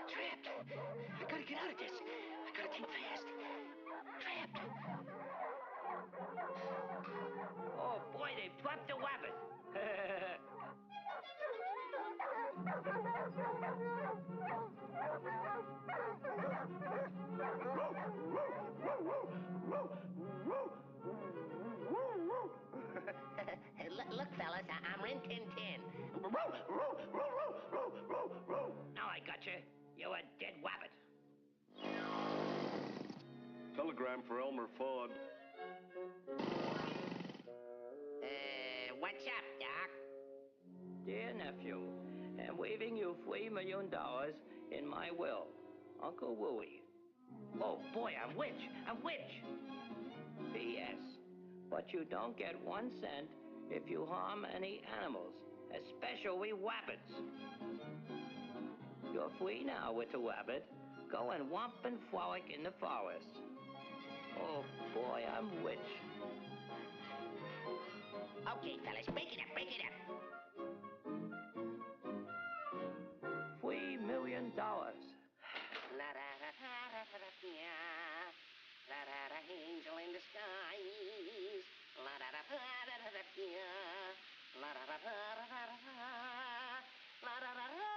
Trapped. I gotta get out of this. I gotta think fast. Trapped. Oh boy, they've dropped the wabbit. Look, fellas, I'm Rin Tin Tin. Now I got you. You're a dead wabbit. Telegram for Elmer Fudd. What's up, Doc? Dear nephew, I'm waiving you $3 million in my will. Uncle Wooey. Oh, boy, a witch. P.S. But you don't get 1 cent if you harm any animals, especially wabbits. You're free now with the wabbit. Go and whomp and frolic in the forest. Oh, boy, I'm rich. Okay, fellas, break it up. $3 million. La-da-da-da-da-da-da, angel in the skies. La-da-da-da-da-da-da, la-da-da-da-da-da-da, la-da-da-da,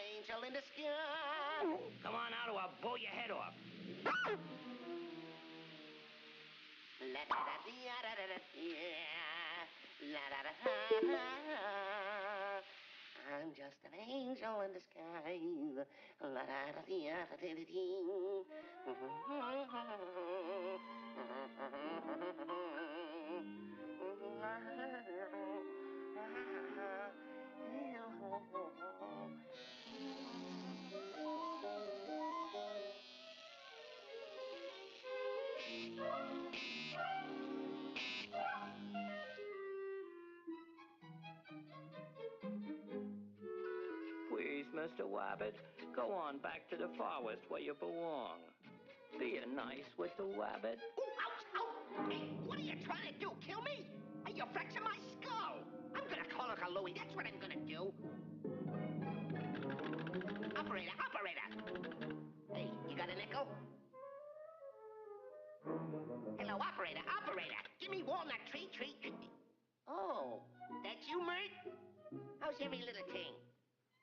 angel in the sky. Come on out or I'll blow your head off. I'm just an angel in the sky. Please, Mr. Wabbit, go on back to the forest where you belong. Be nice with the wabbit. Ooh, ouch, ow! Hey, what are you trying to do? Kill me? Hey, you're fracturing my skull. I'm gonna call Uncle Louie. That's what I'm gonna do. Operator. Hey, you got a nickel? Hello, operator. Give me walnut treat. Oh, that's you, Mert? How's every little thing?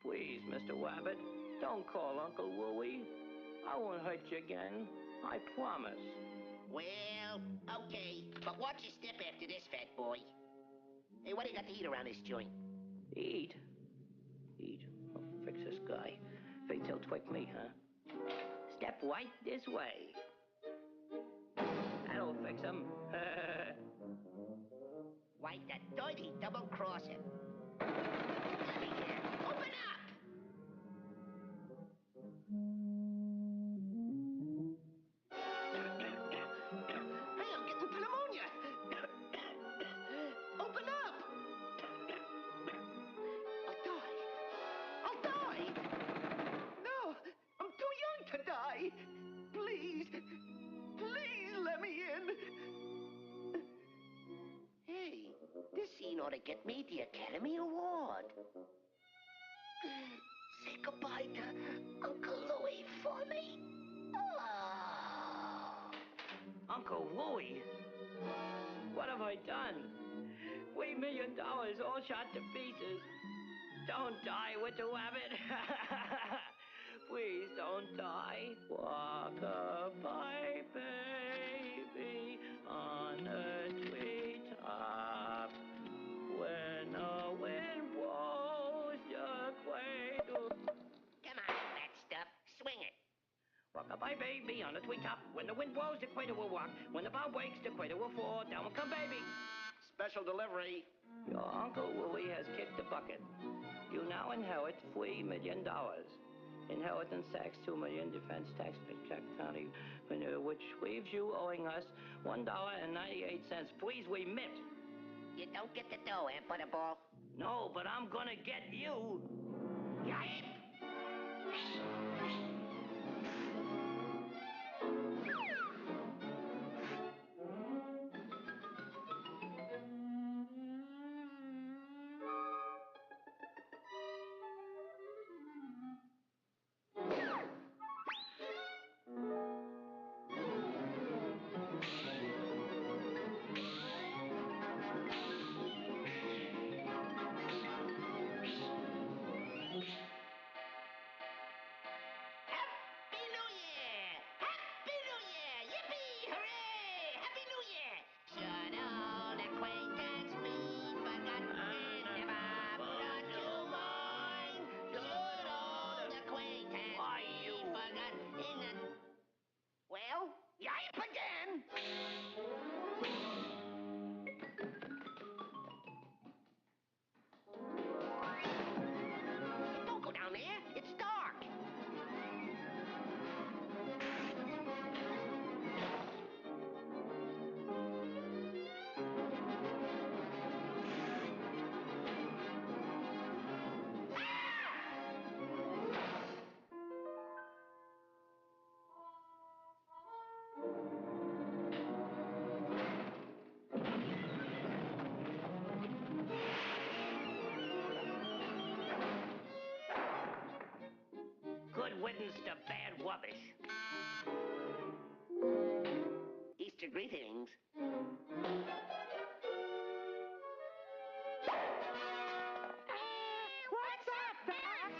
Please, Mr. Wabbit, don't call Uncle Wooey. I won't hurt you again. I promise. Well, okay, but watch your step after this, fat boy. Hey, what do you got to eat around this joint? Eat. I'll fix this guy. Think he'll twig me, huh? Step right this way. That'll fix him. Why, the dirty double-crosser. Let me in. Open up! Hey, I'm getting pneumonia. Open up! I'll die. No, I'm too young to die. Please let me in. Hey, this scene ought to get me the Academy Award. Say goodbye to Uncle Louie for me. Oh. Uncle Wooey? What have I done? $3 million all shot to pieces. Don't die with the wabbit. Please don't die. Walk-a-bye, baby, on a treetop. When the wind blows your cradle. Come on, that stuff. Swing it. Walk-a-bye, baby, on a treetop. When the wind blows, the cradle will rock. When the bow breaks, the cradle will fall. Down will come baby. Special delivery. Your Uncle Louie has kicked the bucket. You now inherit $3 million. Inheritance tax, $2 million, defense tax, check county, which leaves you owing us $1.98. Please remit. You don't get the dough, eh, Butterball? No, but I'm gonna get you. Yipe! Happy New Year! Happy New Year! Yippee! Hooray! Happy New Year! Should old acquaintance be forgotten? Never brought to mind. Should old acquaintance be forgotten? Well, yipe again! Don't go down there. It's dark. Good riddance to bad rubbish. Easter greetings. What's up, Doc?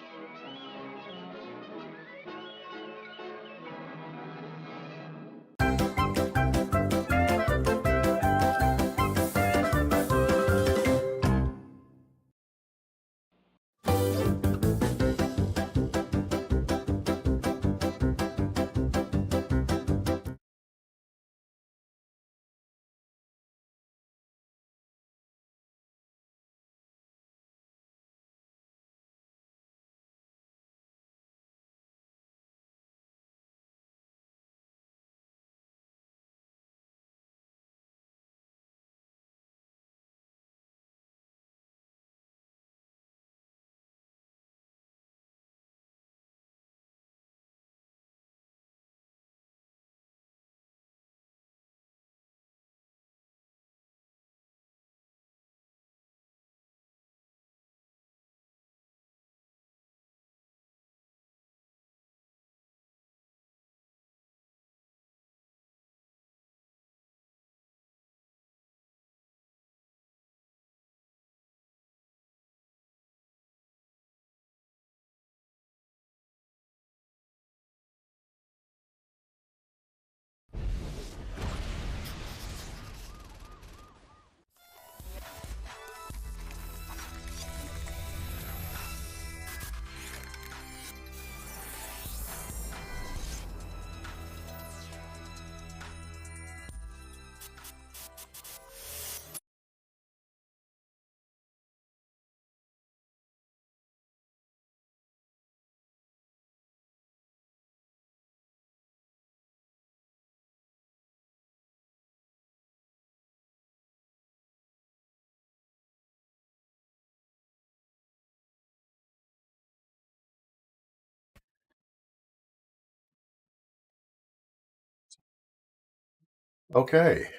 Okay,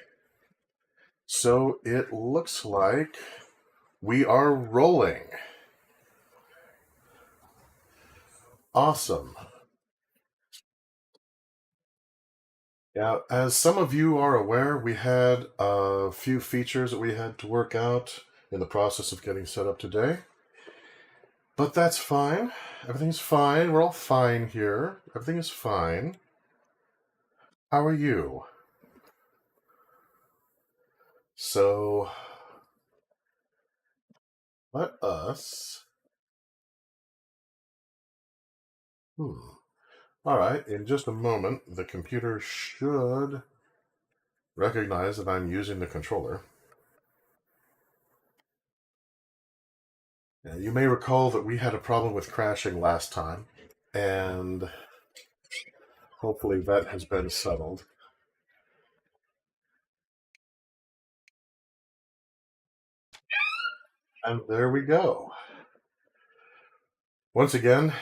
so it looks like we are rolling. Awesome. Now, as some of you are aware, we had a few features that we had to work out in the process of getting set up today. But that's fine. Everything's fine. We're all fine here. Everything is fine. How are you? So, let us... All right, in just a moment, the computer should recognize that I'm using the controller. You may recall that we had a problem with crashing last time, and hopefully that has been settled. And there we go. Once again,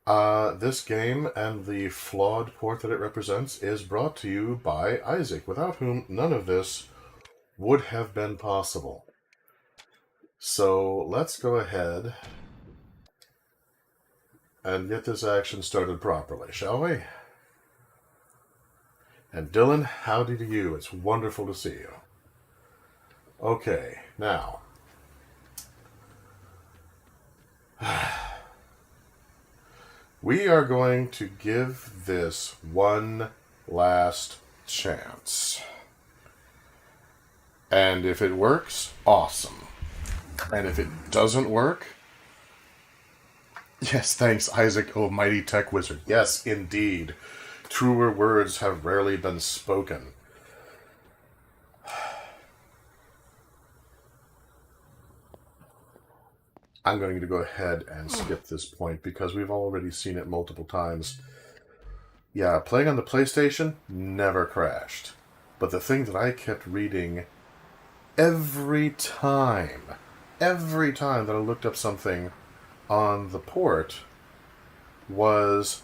this game and the flawed port that it represents is brought to you by Isaac, without whom none of this would have been possible. So let's go ahead and get this action started properly, shall we? And Dylan, howdy to you. It's wonderful to see you. Okay, now. We are going to give this one last chance. And if it works, awesome. And if it doesn't work, yes, thanks, Isaac, oh mighty Tech-Wizard. Yes, indeed. Truer words have rarely been spoken. I'm going to go ahead and skip this point because we've already seen it multiple times. Yeah, playing on the PlayStation never crashed. But the thing that I kept reading every time that I looked up something on the port was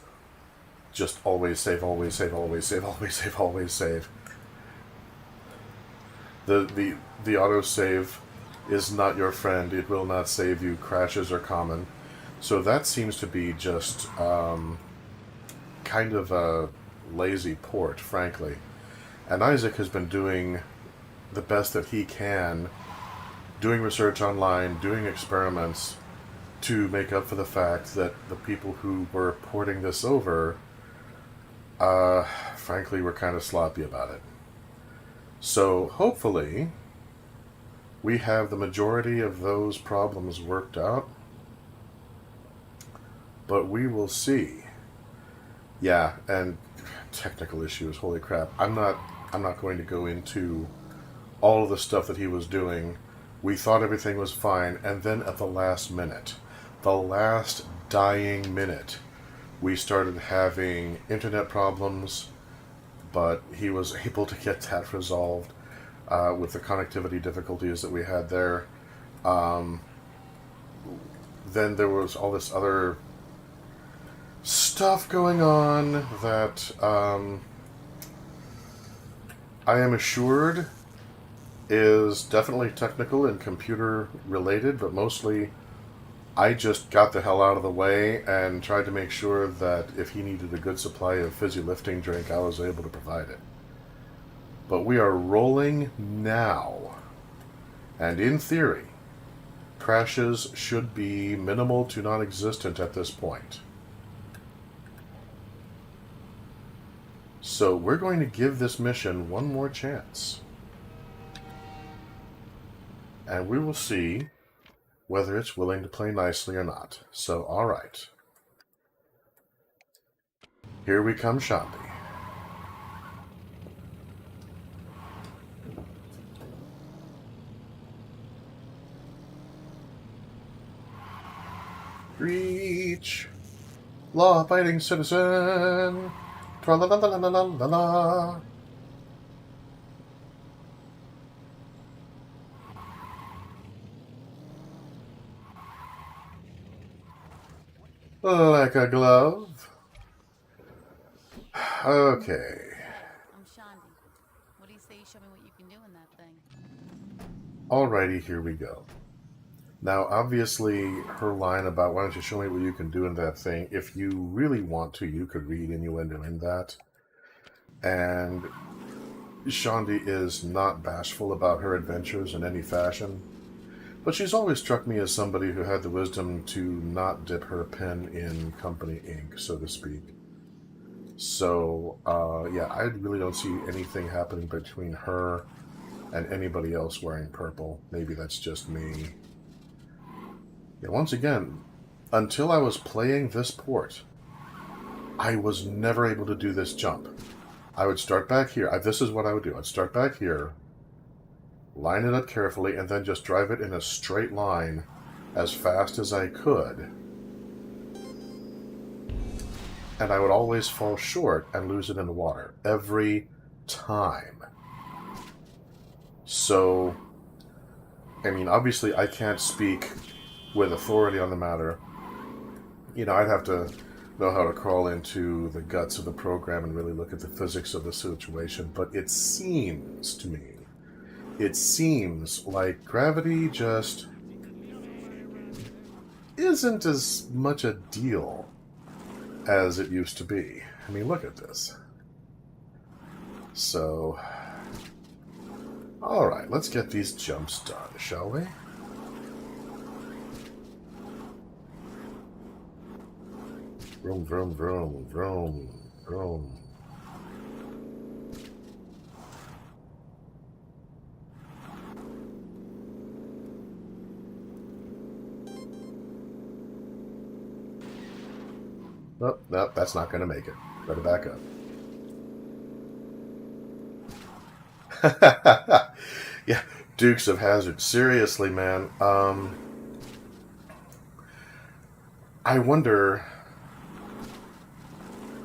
just always save, always save, always save, always save, always save. The autosave is not your friend. It will not save you. Crashes are common. So that seems to be just kind of a lazy port, frankly. And Isaac has been doing the best that he can, doing research online, doing experiments to make up for the fact that the people who were porting this over, frankly, were kind of sloppy about it. So hopefully we have the majority of those problems worked out, but we will see. Yeah, and technical issues, holy crap. I'm not going to go into all of the stuff that he was doing. We thought everything was fine, and then at the last minute, the last dying minute, we started having internet problems, but he was able to get that resolved with the connectivity difficulties that we had there. Then there was all this other stuff going on that I am assured is definitely technical and computer related, but mostly I just got the hell out of the way and tried to make sure that if he needed a good supply of fizzy lifting drink, I was able to provide it. But we are rolling now, and in theory, crashes should be minimal to non-existent at this point. So we're going to give this mission one more chance. And we will see whether it's willing to play nicely or not. So, alright. Here we come, Shaundi. Reach! Law-abiding citizen! Tra-la-la-la-la-la-la-la! Like a glove. Okay. I'm Shaundi. What do you say you show me what you can do in that thing? Alrighty, here we go. Now, obviously, her line about why don't you show me what you can do in that thing, if you really want to, you could read innuendo in that. And Shaundi is not bashful about her adventures in any fashion. But she's always struck me as somebody who had the wisdom to not dip her pen in company ink, so to speak. So, yeah, I really don't see anything happening between her and anybody else wearing purple. Maybe that's just me. Yeah, once again, until I was playing this port, I was never able to do this jump. I would start back here. This is what I would do. I'd start back here, line it up carefully, and then just drive it in a straight line as fast as I could. And I would always fall short and lose it in the water. Every time. So, I mean, obviously I can't speak with authority on the matter. You know, I'd have to know how to crawl into the guts of the program and really look at the physics of the situation. But it seems to me, it seems like gravity just isn't as much a deal as it used to be. I mean, look at this. So, alright, let's get these jumps done, shall we? Vroom, vroom, vroom, vroom, vroom. Oh, no, that's not going to make it. Better back up. Yeah, Dukes of Hazzard. Seriously, man. I wonder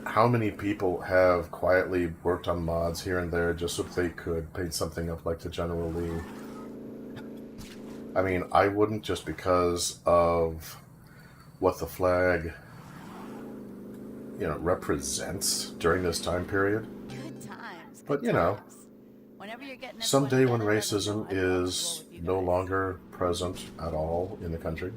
how many people have quietly worked on mods here and there just so they could paint something up like the General Lee. I mean, I wouldn't, just because of what the flag, you know, represents during this time period. Good times. But, Good you know, times. Whenever you're getting someday when everyone together, racism let me know. I'd love to roll is with you no guys. longer present at all in the country.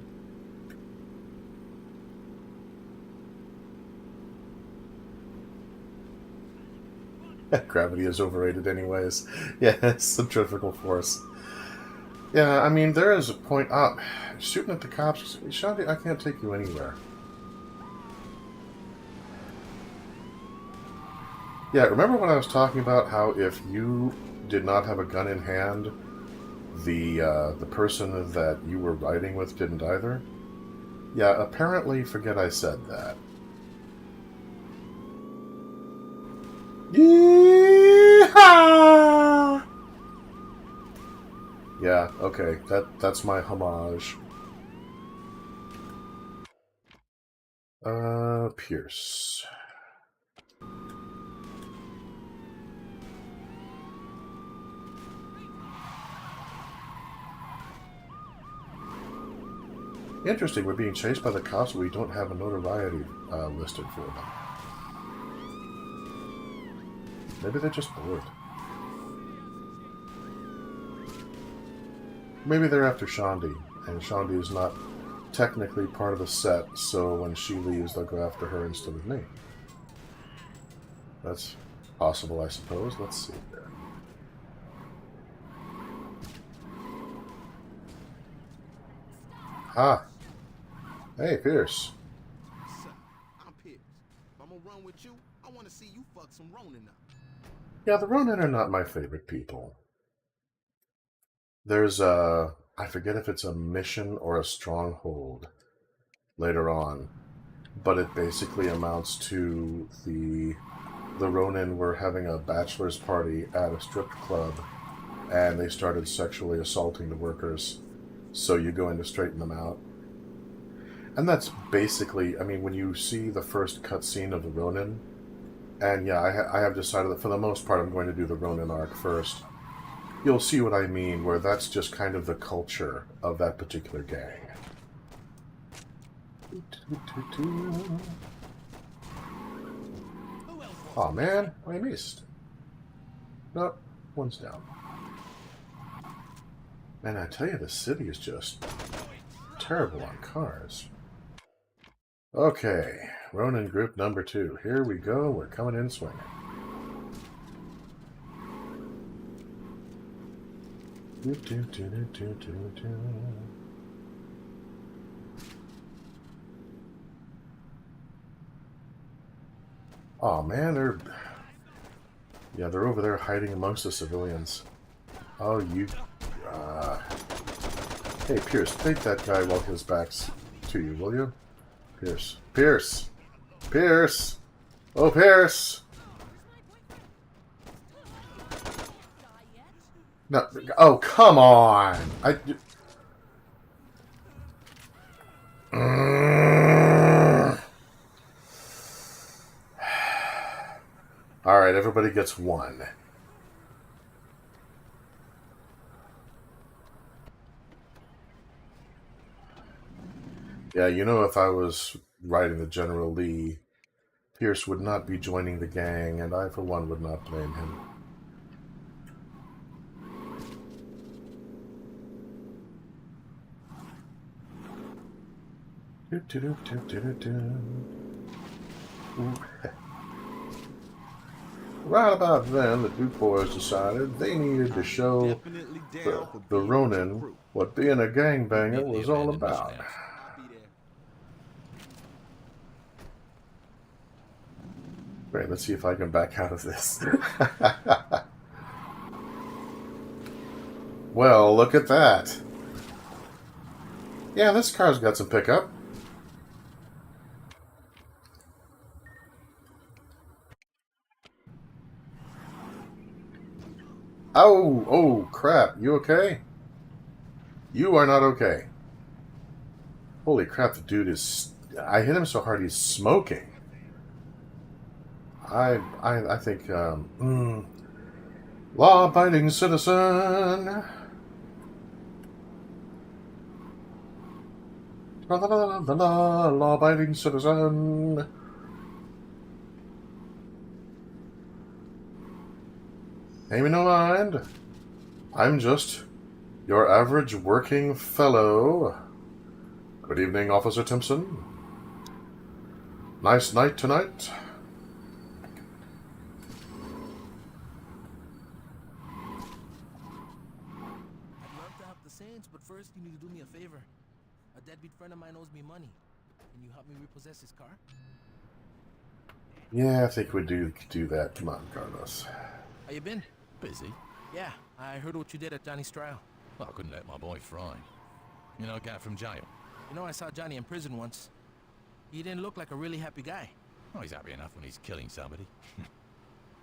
Gravity is overrated anyways. Yeah, it's centrifugal force. Yeah, I mean, there is a point up. Shooting at the cops. Shaundi, I can't take you anywhere. Yeah, remember when I was talking about how if you did not have a gun in hand, the person that you were riding with didn't either? Yeah, apparently, forget I said that. Yeehaw! Yeah, okay, that's my homage. Pierce. Interesting, we're being chased by the cops, but we don't have a notoriety listed for them. Maybe they're just bored. Maybe they're after Shaundi, and Shaundi is not technically part of the set, so when she leaves, they'll go after her instead of me. That's possible, I suppose. Let's see here. Ah. Hey, Pierce. Sir, I'm Pierce. If I'm gonna run with you, I want to see you fuck some Ronin up. Yeah, the Ronin are not my favorite people. There's a... I forget if it's a mission or a stronghold later on, but it basically amounts to the Ronin were having a bachelor's party at a strip club, and they started sexually assaulting the workers, so you go in to straighten them out. And that's basically, I mean, when you see the first cutscene of the Ronin, and yeah, I have decided that for the most part I'm going to do the Ronin arc first, you'll see what I mean, where that's just kind of the culture of that particular gang. Aw, man, I missed. Nope, one's down. Man, I tell you, the city is just terrible on cars. Okay, Ronin group number 2. Here we go, we're coming in swinging. Oh man, they're over there hiding amongst the civilians. Oh, you... Hey, Pierce, take that guy while his back's to you, will you? Pierce. Pierce! Pierce! Oh, Pierce! No, oh, come on! Alright, everybody gets one. Yeah, you know, if I was writing the General Lee, Pierce would not be joining the gang, and I, for one, would not blame him. Right about then, the Duke boys decided they needed to show the Ronin what being a gangbanger was all about. Great, let's see if I can back out of this. Well, look at that. Yeah, this car's got some pickup. Oh, crap. You okay? You are not okay. Holy crap, the dude is... I hit him so hard he's smoking. I think, law-abiding citizen. Law-abiding citizen. Pay me no mind. I'm just your average working fellow. Good evening, Officer Timpson. Nice night tonight. I'd love to help the Saints, but first you need to do me a favor. A deadbeat friend of mine owes me money. Can you help me repossess his car? Yeah, I think we do that. Come on, Carlos. How you been? Busy? Yeah, I heard what you did at Johnny's trial. Well, I couldn't let my boy fry. You know, guy from jail. You know, I saw Johnny in prison once. He didn't look like a really happy guy. Oh, he's happy enough when he's killing somebody.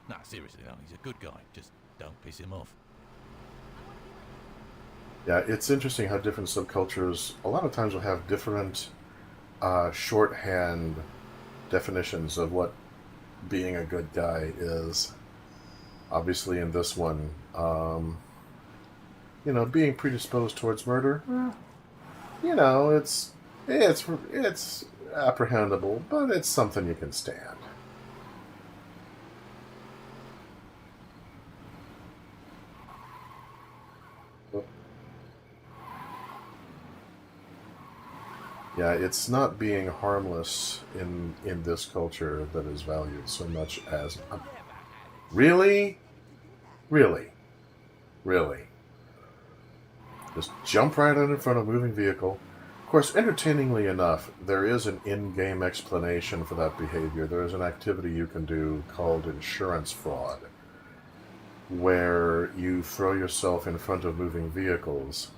Nah, seriously, no, he's a good guy. Just don't piss him off. Yeah, it's interesting how different subcultures a lot of times will have different shorthand definitions of what being a good guy is. Obviously, in this one, you know, being predisposed towards murder, you know, it's apprehendable, but it's something you can stand. Yeah, it's not being harmless in this culture that is valued so much as... Really? Just jump right in front of a moving vehicle. Of course, entertainingly enough, there is an in-game explanation for that behavior. There is an activity you can do called insurance fraud, where you throw yourself in front of moving vehicles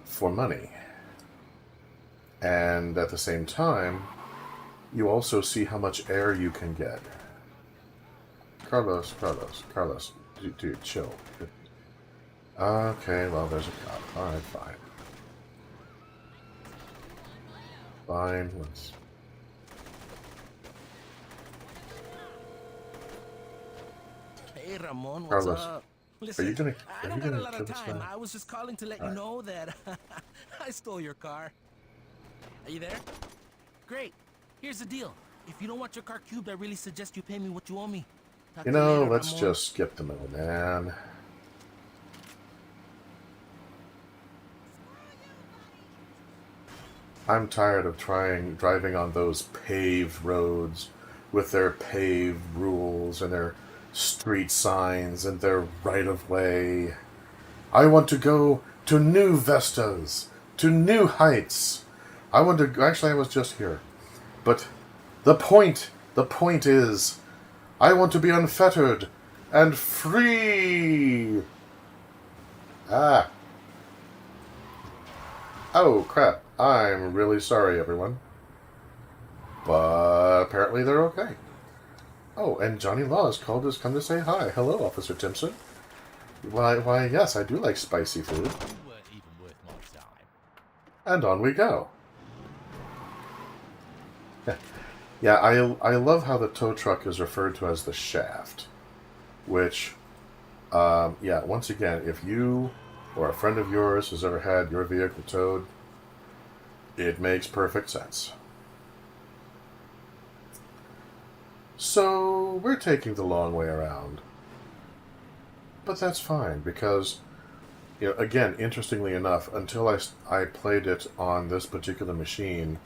for money. And at the same time, you also see how much air you can get. Carlos, dude, chill. Okay, well, there's a cop. Alright, fine. Fine, let's... Hey, Ramon, what's Carlos, up? Listen, are you gonna got a lot kill of this time. guy? I was just calling to let you know that I stole your car. Are you there? Great. Here's the deal. If you don't want your car cubed, I really suggest you pay me what you owe me. Talk You to know, later, let's Ramon. just skip the middleman. I'm tired of driving on those paved roads with their paved rules and their street signs and their right-of-way. I want to go to new vistas, to new heights. I want to... Actually, I was just here. But the point is, I want to be unfettered and free. Ah. Oh, crap. I'm really sorry, everyone. But apparently they're okay. Oh, and Johnny Law has called us, come to say hi. Hello, Officer Timpson. Why, yes, I do like spicy food. You weren't even worth my time. And on we go. Yeah, I love how the tow truck is referred to as the shaft, which, yeah, once again, if you or a friend of yours has ever had your vehicle towed, it makes perfect sense. So, we're taking the long way around. But that's fine, because, you know, again, interestingly enough, until I played it on this particular machine,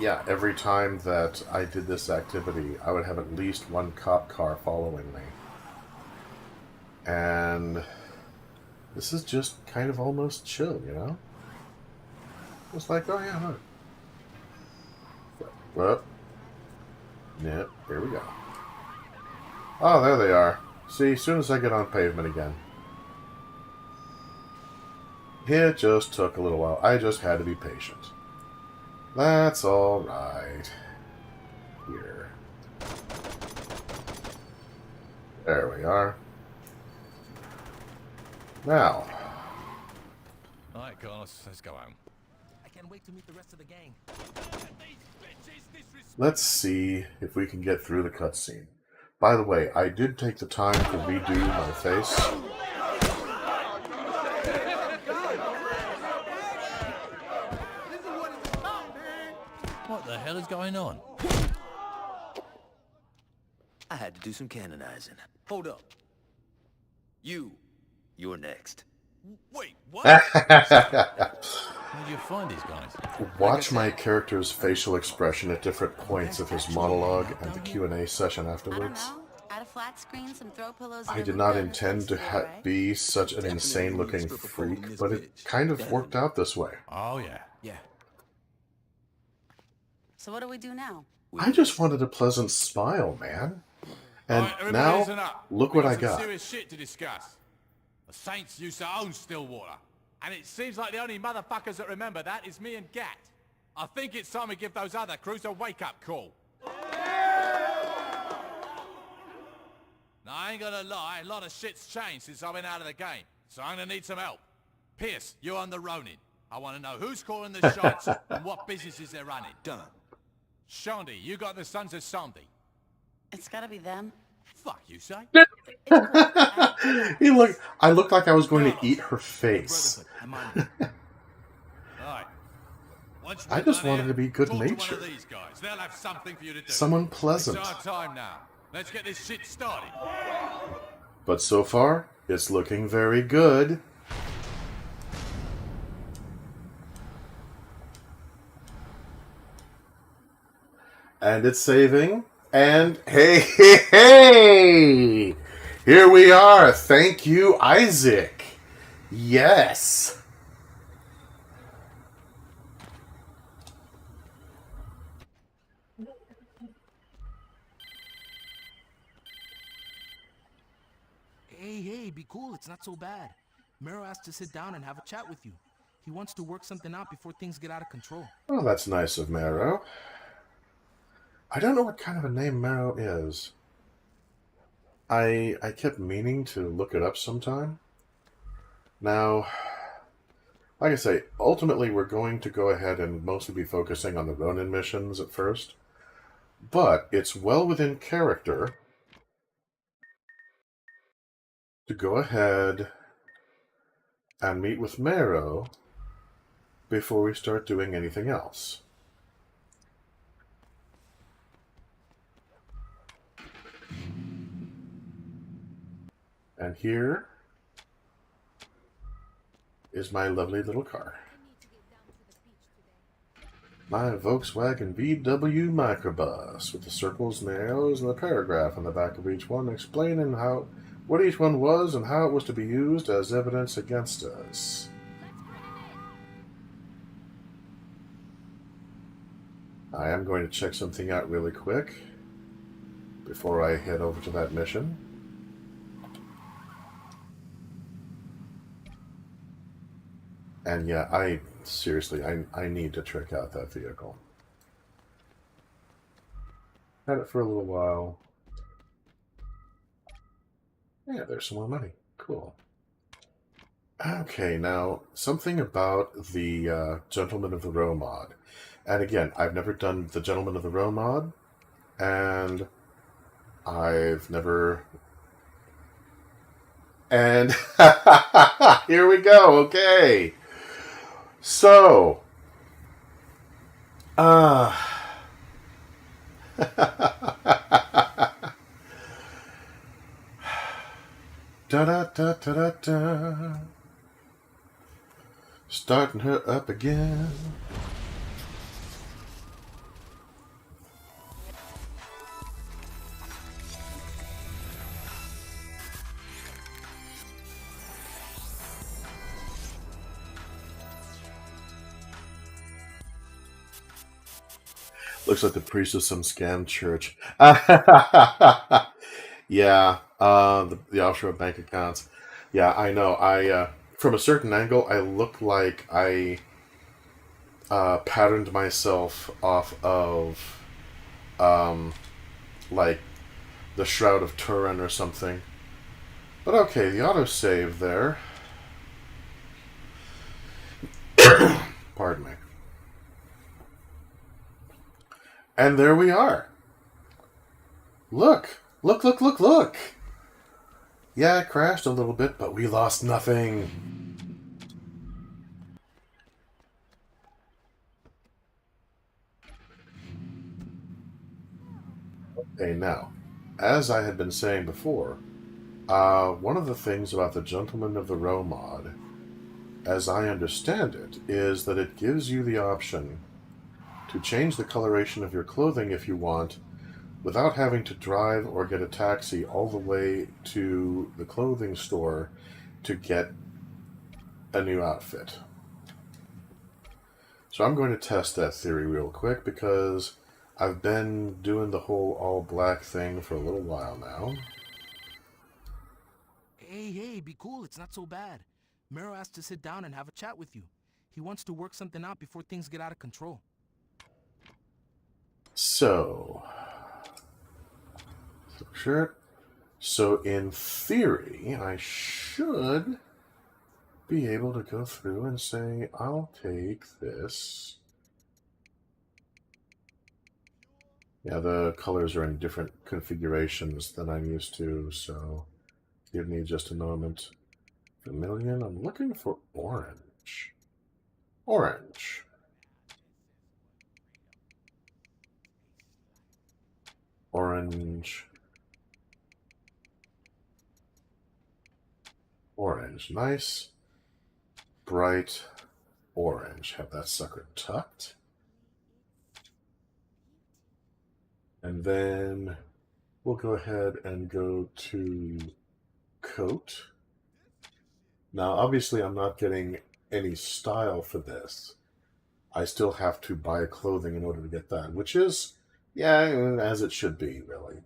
yeah, every time that I did this activity, I would have at least one cop car following me. And this is just kind of almost chill, you know? It's like, oh yeah, look. Well, yeah, here we go. Oh, there they are. See, as soon as I get on pavement again. It just took a little while. I just had to be patient. That's all right. Here. There we are. Now. All right, Carlos, let's go home. I can't wait to meet the rest of the gang. Let's see if we can get through the cutscene. By the way, I did take the time to redo my face. What the hell is going on? I had to do some canonizing. Hold up. You're next. Wait, what? Where do you find these guys? Watch my character's facial expression at different points of his monologue and the Q&A session I don't afterwards. know. Add a flat screen, some throw pillows. I and did a not hookah, and intend it's to good, right? be such an insane-looking freak, but it kind of worked out this way. Oh, yeah. Yeah. So what do we do now? I just wanted a pleasant smile, man. And All right, everybody listen now, up. look We what I some got. serious shit to discuss. The Saints used to own Stillwater, and it seems like the only motherfuckers that remember that is me and Gat. I think it's time we give those other crews a wake-up call. Now, I ain't gonna lie, a lot of shit's changed since I've been out of the game, so I'm gonna need some help. Pierce, you're on the Ronin. I want to know who's calling the shots and what businesses they're running. Done. Shaundi, you got the Sons of Shaundi. It's gotta be them. Fuck, you say? I looked like I was going to eat her face. Alright. Once I we're just done wanted here, to be talk to one good-natured. of these guys. They'll have something for you to do. Someone pleasant. It's our time now. Let's get this shit started. But so far, it's looking very good. And it's saving. And hey, hey, hey! Here we are. Thank you, Isaac. Yes. Hey, be cool. It's not so bad. Mero asked to sit down and have a chat with you. He wants to work something out before things get out of control. Oh, that's nice of Mero. I don't know what kind of a name Mero is. I kept meaning to look it up sometime. Now, like I say, ultimately we're going to go ahead and mostly be focusing on the Ronin missions at first. But it's well within character to go ahead and meet with Mero before we start doing anything else. And here is my lovely little car. My Volkswagen VW microbus with the circles and the arrows and the paragraph on the back of each one explaining what each one was and how it was to be used as evidence against us. I am going to check something out really quick before I head over to that mission. And yeah, I need to check out that vehicle. Had it for a little while. Yeah, there's some more money. Cool. Okay, now, something about the Gentleman of the Row mod. And again, I've never done the Gentleman of the Row mod, and I've never... And here we go, okay. So, da da da da da da. Starting her up again. Looks like the priest of some scam church. Yeah, the offshore bank accounts. Yeah, I know. From a certain angle, I look like I patterned myself off of, like the Shroud of Turin or something. But okay, the autosave there. Pardon me. And there we are. Look. Look, look, look, look. Yeah, it crashed a little bit, but we lost nothing. Okay, now, as I had been saying before, one of the things about the Gentleman of the Row mod, as I understand it, is that it gives you the option to change the coloration of your clothing if you want, without having to drive or get a taxi all the way to the clothing store to get a new outfit. So I'm going to test that theory real quick, because I've been doing the whole all black thing for a little while now. Hey, be cool. It's not so bad. Mero asked to sit down and have a chat with you. He wants to work something out before things get out of control. So, shirt. So in theory, I should be able to go through and say, I'll take this. Yeah, the colors are in different configurations than I'm used to, so give me just a moment. Vermilion, I'm looking for orange. Orange. Orange. Orange. Nice. Bright orange. Have that sucker tucked. And then we'll go ahead and go to coat. Now, obviously, I'm not getting any style for this. I still have to buy clothing in order to get that, which is, yeah, as it should be, really.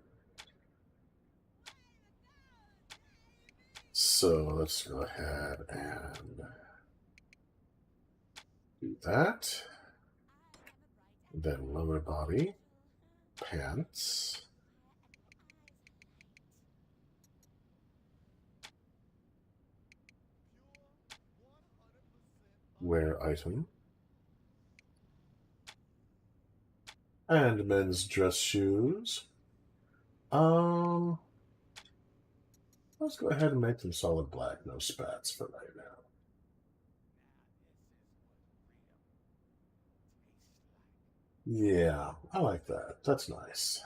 So let's go ahead and do that. Then lower body, pants. Wear item. And men's dress shoes. Let's go ahead and make them solid black, no spats for right now. Yeah, I like that. That's nice.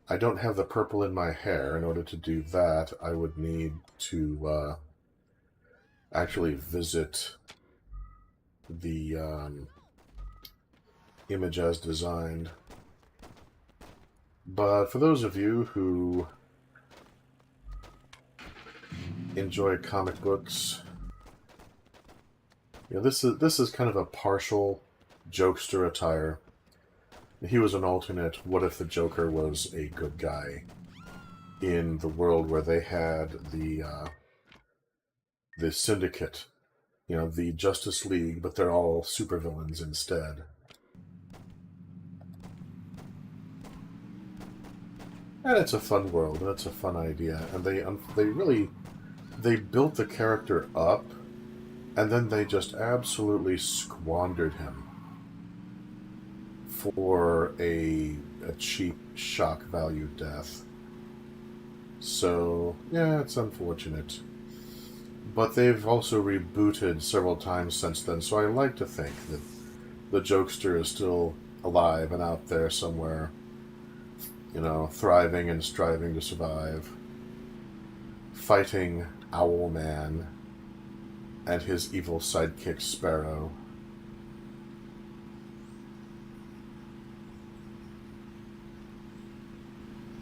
I don't have the purple in my hair. In order to do that, I would need to actually visit the image as designed. But for those of you who enjoy comic books, you know, this is kind of a partial jokester attire. He was an alternate what if the Joker was a good guy in the world where they had the Syndicate, you know, the Justice League, but they're all supervillains instead. And it's a fun world, and it's a fun idea, and they really they built the character up, and then they just absolutely squandered him for a cheap shock value death. So, yeah, it's unfortunate. But they've also rebooted several times since then, so I like to think that the jokester is still alive and out there somewhere, you know, thriving and striving to survive, fighting Owlman and his evil sidekick Sparrow.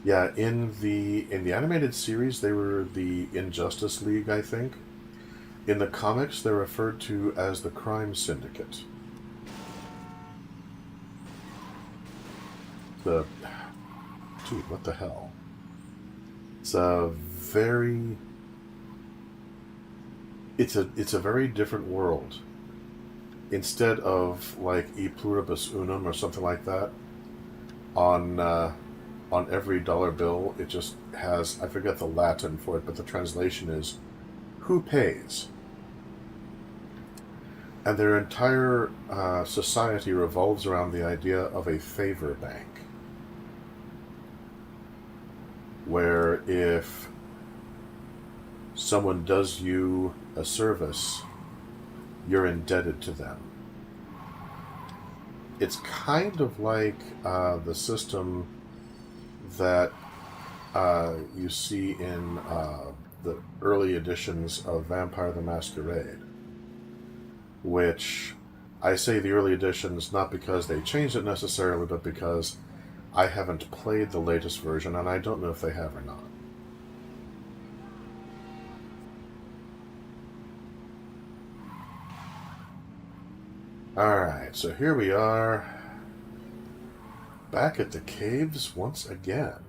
Yeah, in the animated series, they were the Injustice League, I think. In the comics, they're referred to as the Crime Syndicate. Dude, what the hell? It's a very different world. Instead of like E pluribus unum or something like that, on every dollar bill, it just has, I forget the Latin for it, but the translation is, who pays? And their entire society revolves around the idea of a favor bank, where if someone does you a service, you're indebted to them. It's kind of like the system that you see in the early editions of Vampire the Masquerade, which I say the early editions not because they changed it necessarily, but because I haven't played the latest version, and I don't know if they have or not. Alright, so here we are, back at the caves once again.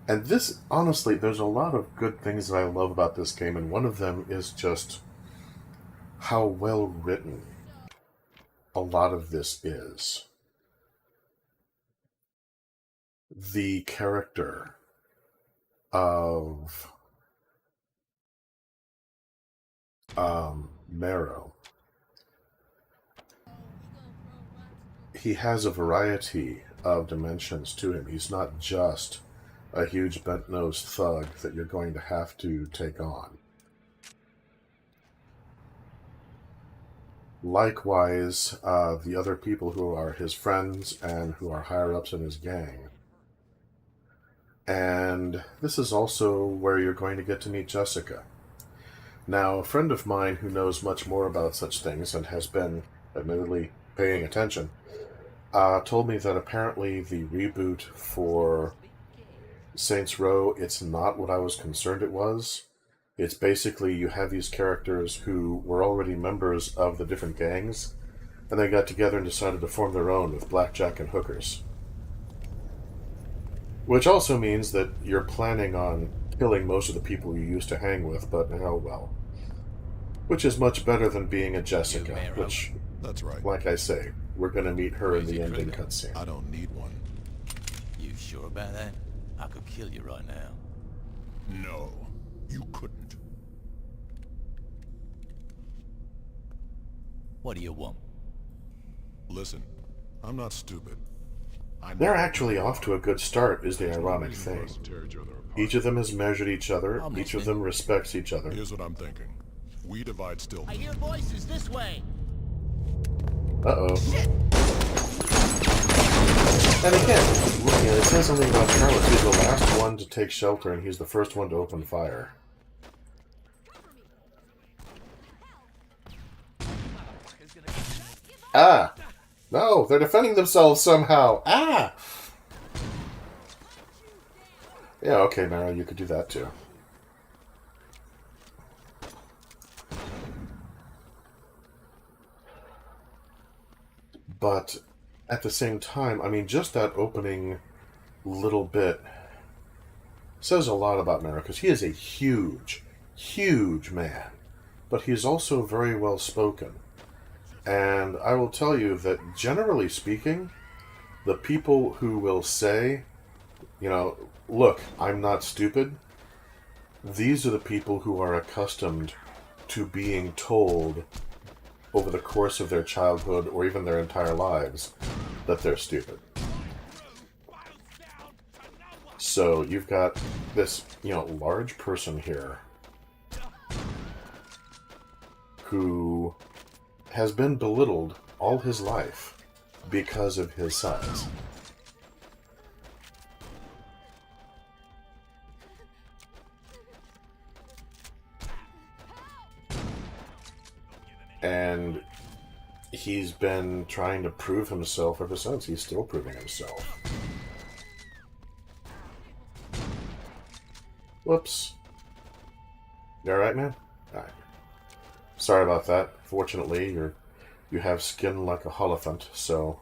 And this, honestly, there's a lot of good things that I love about this game, and one of them is just how well written a lot of this is. The character of Marrow. He has a variety of dimensions to him. He's not just a huge bent-nosed thug that you're going to have to take on. Likewise, the other people who are his friends and who are higher-ups in his gang. And this is also where you're going to get to meet Jessica. Now, a friend of mine who knows much more about such things and has been, admittedly, paying attention, told me that apparently the reboot for Saints Row, it's not what I was concerned it was. It's basically you have these characters who were already members of the different gangs, and they got together and decided to form their own with blackjack and hookers. Which also means that you're planning on killing most of the people you used to hang with, but oh well. Which is much better than being a Jessica, which, that's right. Like I say, we're going to meet her in the ending cutscene. I don't need one. You sure about that? I could kill you right now. No, you couldn't. What do you want? Listen, I'm not stupid. They're actually off to a good start, is the ironic thing. Each of them has measured each other, each of them respects each other. Here's what I'm thinking. We divide still. I hear voices this way. Uh-oh. And again, looking at it, says something about Carlos. He's the last one to take shelter, and he's the first one to open fire. Ah! No, they're defending themselves somehow. Ah! Yeah, okay, Mara, you could do that too. But at the same time, I mean, just that opening little bit says a lot about Mara, because he is a huge, huge man. But he is also very well spoken. And I will tell you that, generally speaking, the people who will say, you know, look, I'm not stupid. These are the people who are accustomed to being told over the course of their childhood or even their entire lives that they're stupid. So you've got this, large person here who has been belittled all his life because of his size. And he's been trying to prove himself ever since. He's still proving himself. Whoops. You alright, man? Alright. Sorry about that. Fortunately, you have skin like a holophant, so...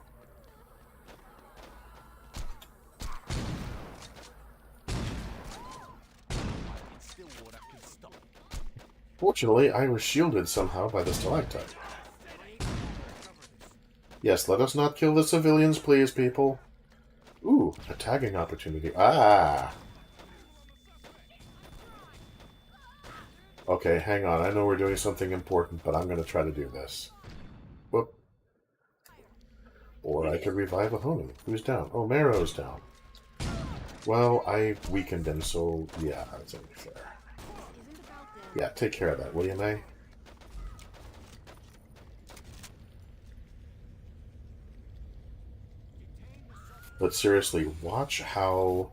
Fortunately, I was shielded somehow by the stalactite. Yes, let us not kill the civilians, please, people. Ooh, a tagging opportunity. Ah! Okay, hang on. I know we're doing something important, but I'm going to try to do this. Whoop. Or I could revive a Ronin. Who's down? Oh, Marrow's down. Well, I weakened him, so yeah, that's only fair. Yeah, take care of that, will you, May? But seriously, watch how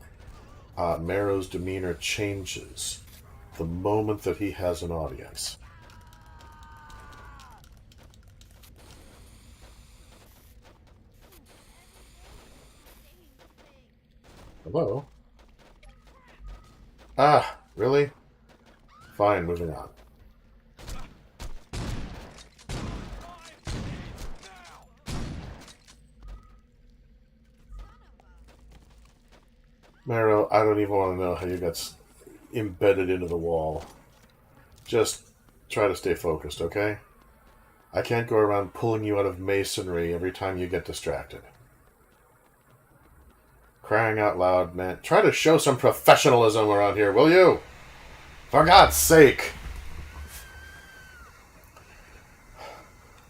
Marrow's demeanor changes the moment that he has an audience. Hello? Ah, really? Fine, moving on. Marrow, I don't even want to know how you got embedded into the wall. Just try to stay focused, okay? I can't go around pulling you out of masonry every time you get distracted. Crying out loud, man. Try to show some professionalism around here, will you? For God's sake!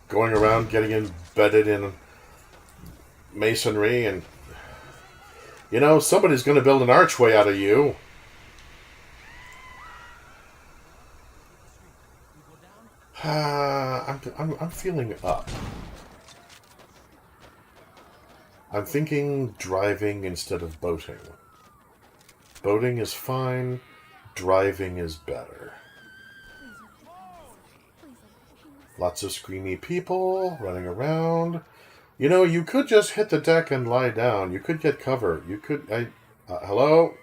Going around getting embedded in masonry and... somebody's going to build an archway out of you. I'm feeling up. I'm thinking driving instead of boating. Boating is fine. Driving is better. Lots of screamy people running around. You could just hit the deck and lie down. You could get cover. You could... hello?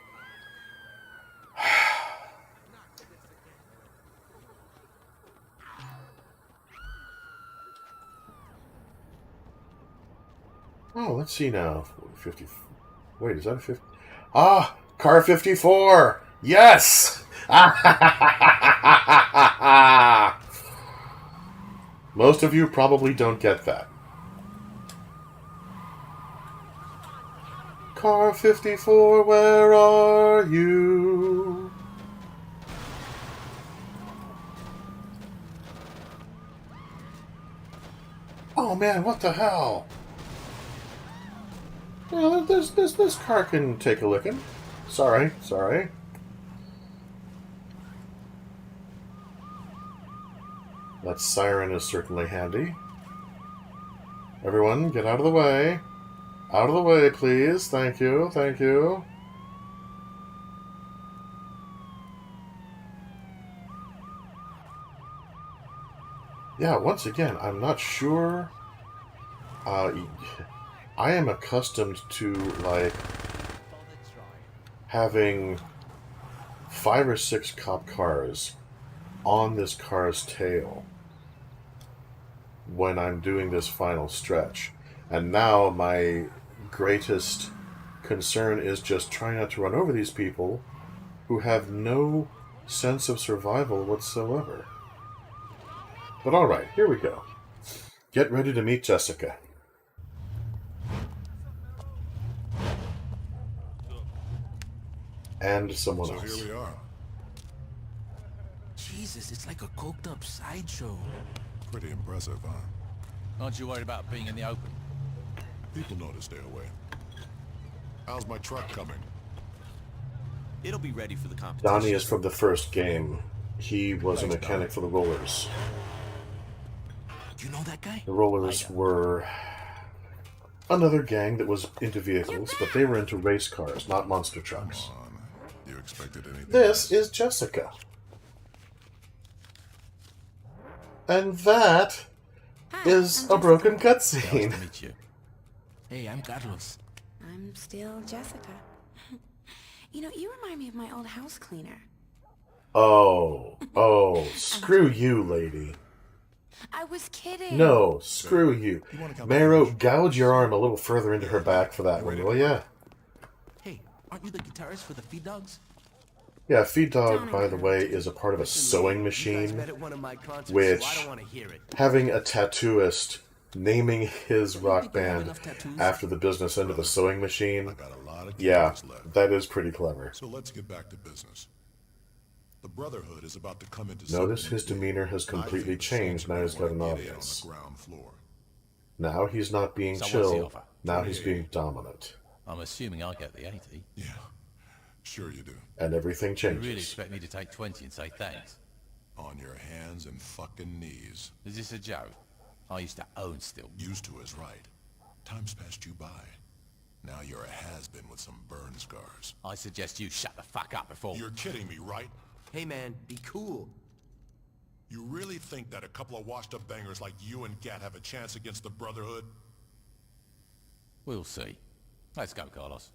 Oh, let's see now. 50... Wait, is that a 50... Ah! Car 54! Yes! Most of you probably don't get that. Car 54, where are you? Oh man, what the hell? Well, this car can take a licking. Sorry. That siren is certainly handy. Everyone, get out of the way. Out of the way, please. Thank you. Yeah, once again, I'm not sure. I am accustomed to, having 5 or 6 cop cars on this car's tail when I'm doing this final stretch. And now my greatest concern is just trying not to run over these people who have no sense of survival whatsoever. But alright, here we go. Get ready to meet Jessica. and someone So else. here we are. Jesus, it's like a coked up sideshow. Pretty impressive, huh? Aren't you worried about being in the open? People know to stay away. How's my truck coming? It'll be ready for the competition. Donnie is from the first game. He was a mechanic for the rollers. You know that guy? The rollers were another gang that was into vehicles, but they were into race cars, not monster trucks. You expected anything This else? is Jessica. And that is a broken cutscene. Nice to meet you. Hey, I'm Carlos. I'm still Jessica. You know, you remind me of my old house cleaner. Oh, screw you, lady. I was kidding. No, screw you. Marrow, gouge your arm a little further into her back for that one, will ya? Hey, aren't you the guitarist for the Feed Dogs? Yeah, Feed Dog, by the way, is a part of a sewing machine, which, having a tattooist naming his rock band after the business end of a sewing machine, yeah, that is pretty clever. So let's get back to business. The Brotherhood is about to come into. Notice his demeanor has completely changed now he's got an audience. Now he's not being So what's chill, the offer? now he's being dominant. I'm assuming I get the 80. Yeah, sure you do. And everything You changes. really expect me to take 20 and say thanks? On your hands and fucking knees. Is this a joke? I used to own still. Used to is right. Time's passed you by. Now you're a has-been with some burn scars. I suggest you shut the fuck up before... You're kidding me, right? Hey man, be cool. You really think that a couple of washed-up bangers like you and Gat have a chance against the Brotherhood? We'll see. Let's go, Carlos.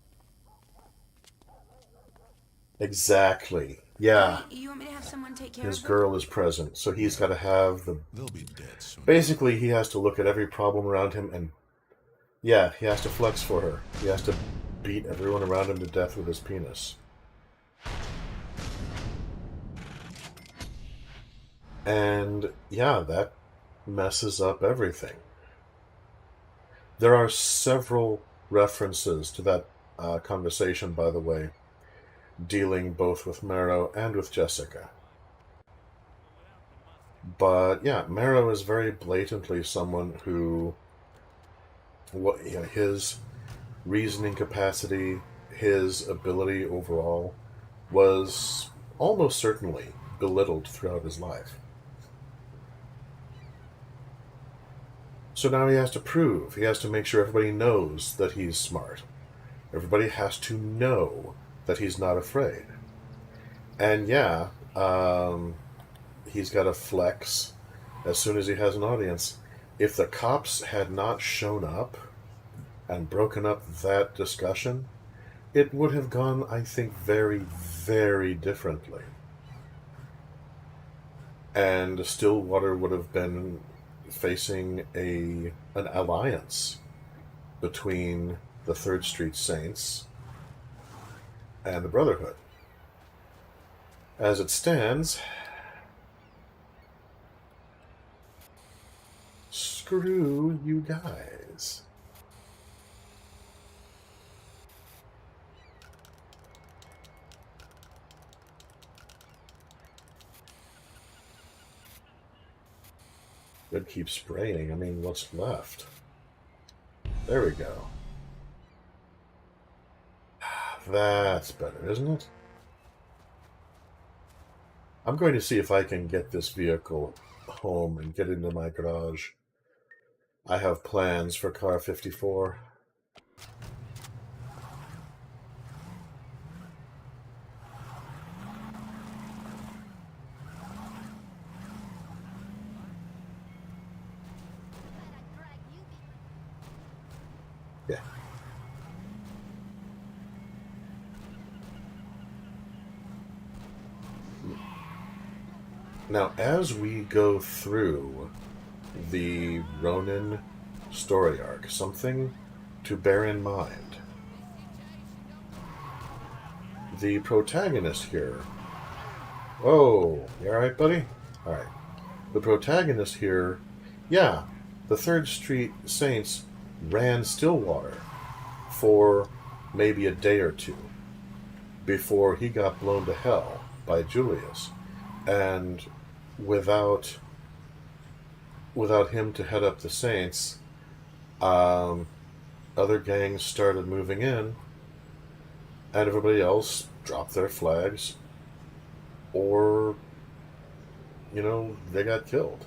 Exactly. Yeah. You want me to have someone take care His of girl is present, so he's got to have the... They'll be dead soon. Basically, he has to look at every problem around him and... Yeah, he has to flex for her. He has to beat everyone around him to death with his penis. And, yeah, that messes up everything. There are several references to that conversation, by the way, dealing both with Marrow and with Jessica. But, yeah, Marrow is very blatantly someone who... his reasoning capacity, his ability overall, was almost certainly belittled throughout his life. So now he has to prove, he has to make sure everybody knows that he's smart. Everybody has to know that he's not afraid. And yeah, he's got to flex as soon as he has an audience. If the cops had not shown up and broken up that discussion, it would have gone, I think, very, very differently. And Stillwater would have been facing an alliance between the 3rd Street Saints and the Brotherhood. As it stands, screw you guys. Good, keep spraying. I mean, what's left? There we go. That's better, isn't it? I'm going to see if I can get this vehicle home and get into my garage. I have plans for car 54. Yeah. Now, as we go through the Ronin story arc, something to bear in mind. The protagonist here... Oh, you alright, buddy? Alright. The protagonist here... Yeah, the 3rd Street Saints ran Stillwater for maybe a day or two. before he got blown to hell by Julius. And without him to head up the Saints, other gangs started moving in, and everybody else dropped their flags, or, they got killed.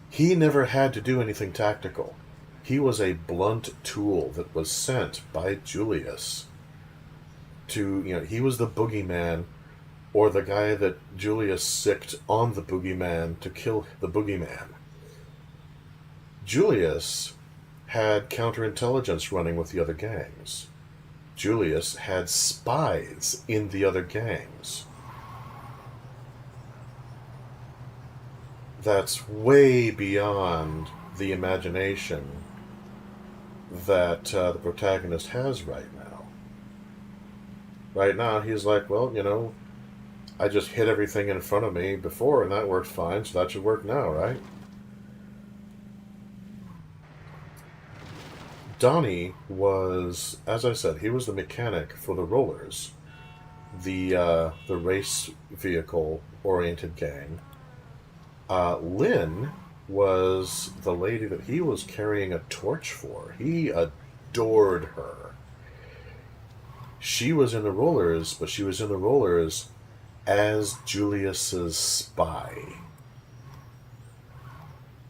He never had to do anything tactical. He was a blunt tool that was sent by Julius to, he was the boogeyman, or the guy that Julius sicked on the boogeyman to kill the boogeyman. Julius had counterintelligence running with the other gangs. Julius had spies in the other gangs. That's way beyond the imagination that the protagonist has right now. Right now, he's like, well, I just hit everything in front of me before, and that worked fine, so that should work now, right? Donnie was, as I said, he was the mechanic for the Rollers, the race vehicle-oriented gang. Lynn was the lady that he was carrying a torch for. He adored her. She was in the Rollers, but she was in the Rollers as Julius's spy.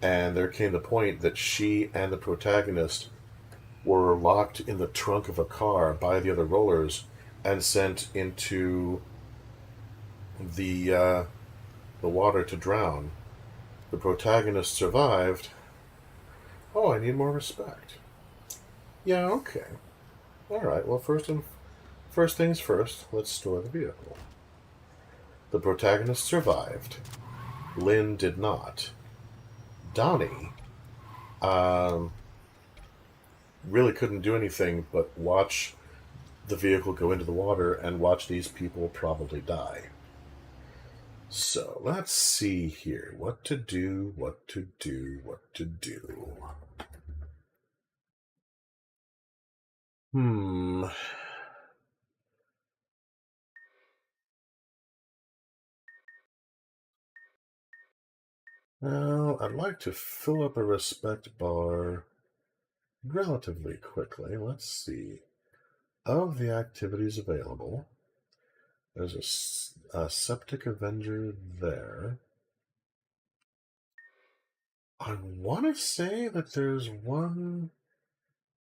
And there came the point that she and the protagonist were locked in the trunk of a car by the other Rollers and sent into the water to drown. The protagonist survived. Oh, I need more respect. Yeah, okay. Alright, well, first things first, let's store the vehicle. The protagonist survived. Lynn did not. Donnie really couldn't do anything but watch the vehicle go into the water and watch these people probably die. So, let's see here. What to do. Well, I'd like to fill up a respect bar relatively quickly. Let's see. Of the activities available, there's a Septic Avenger there. I want to say that there's one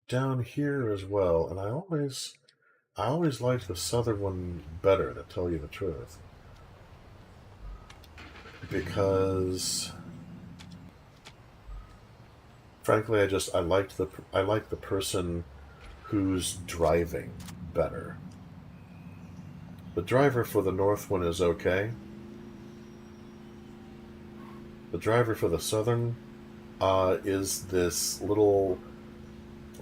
down here as well, and I always liked the southern one better, to tell you the truth, because frankly, I liked the person who's driving better. The driver for the north one is okay. The driver for the southern is this little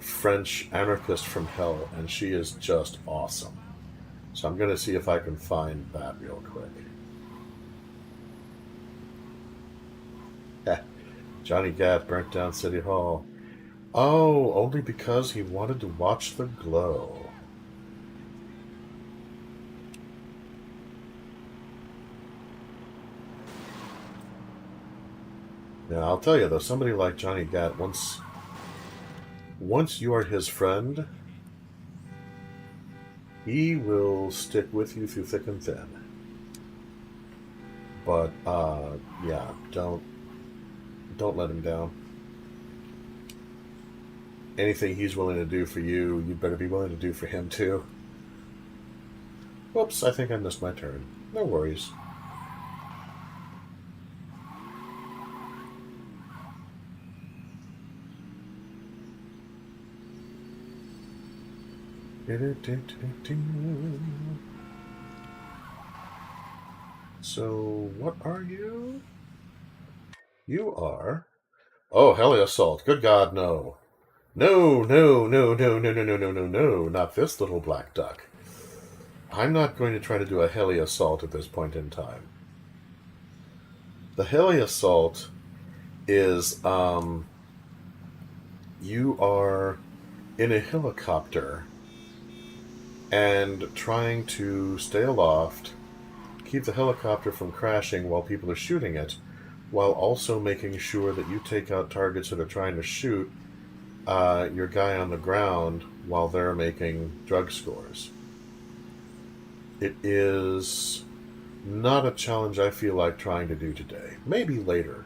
French anarchist from hell, and she is just awesome. So I'm going to see if I can find that real quick. Johnny Gat burnt down City Hall. Oh, only because he wanted to watch the glow. Now, I'll tell you, though, somebody like Johnny Gat, once you are his friend, he will stick with you through thick and thin. But, yeah, don't let him down. Anything he's willing to do for you, you better be willing to do for him, too. Whoops, I think I missed my turn. No worries. So, what are you? You are... Oh, heli assault. Good God, no. No, not this little black duck. I'm not going to try to do a heli assault at this point in time. The heli assault is, you are in a helicopter and trying to stay aloft, keep the helicopter from crashing while people are shooting it, while also making sure that you take out targets that are trying to shoot your guy on the ground while they're making drug scores. It is not a challenge I feel like trying to do today. Maybe later.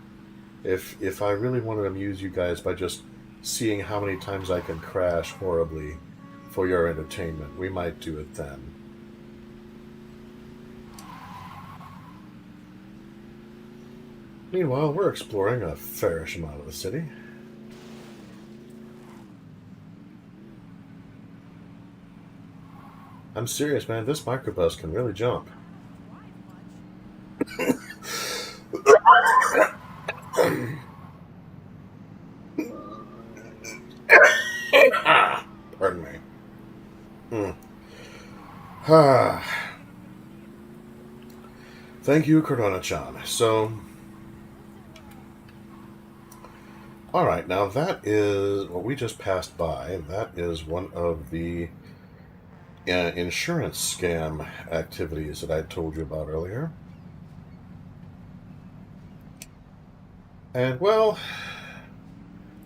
If I really want to amuse you guys by just seeing how many times I can crash horribly for your entertainment, we might do it then. Meanwhile, we're exploring a fairish amount of the city. I'm serious, man. This microbus can really jump. Pardon me. Thank you, Corona-chan. So, alright, now that is what we just passed by. That is one of the insurance scam activities that I told you about earlier. And, well,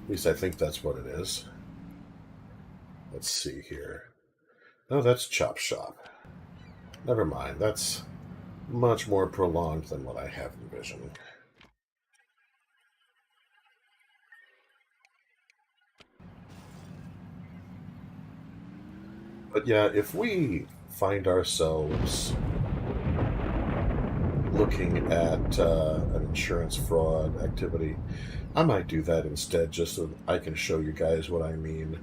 at least I think that's what it is. Let's see here. No, that's Chop Shop. Never mind, that's much more prolonged than what I have envisioned. But yeah, if we find ourselves looking at an insurance fraud activity, I might do that instead, just so that I can show you guys what I mean.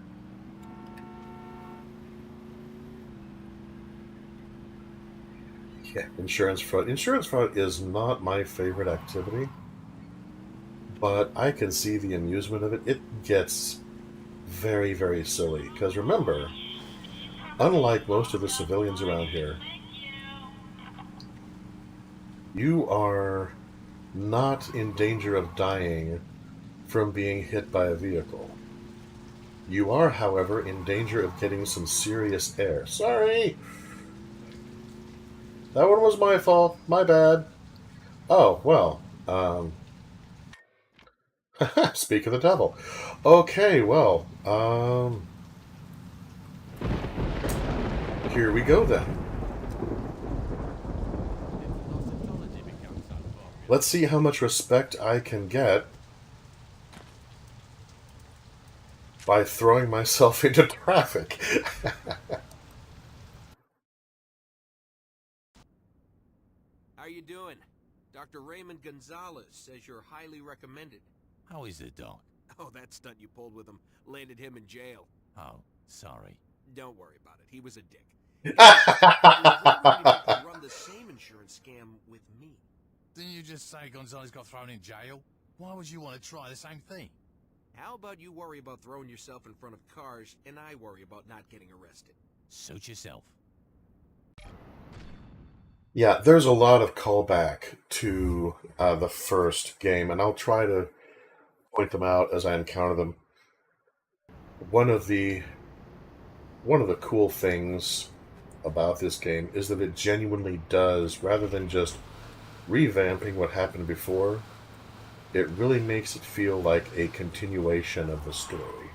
Yeah, insurance fraud. Insurance fraud is not my favorite activity, but I can see the amusement of it. It gets very, very silly, because remember, unlike most of the civilians around here, you are not in danger of dying from being hit by a vehicle. You are, however, in danger of getting some serious air. Sorry! That one was my fault. My bad. Oh, well. Speak of the devil. Okay, well, here we go then. Let's see how much respect I can get by throwing myself into traffic. How you doing? Dr. Raymond Gonzalez says you're highly recommended. How is the doc? Oh, that stunt you pulled with him landed him in jail. Oh, sorry. Don't worry about it. He was a dick. He was wondering if you could run the same insurance scam with me. Didn't you just say Gonzalez got thrown in jail? Why would you want to try the same thing? How about you worry about throwing yourself in front of cars, and I worry about not getting arrested? Suit yourself. Yeah, there's a lot of callback to the first game, and I'll try to point them out as I encounter them. One of the cool things about this game is that it genuinely does, rather than just revamping what happened before, it really makes it feel like a continuation of the story.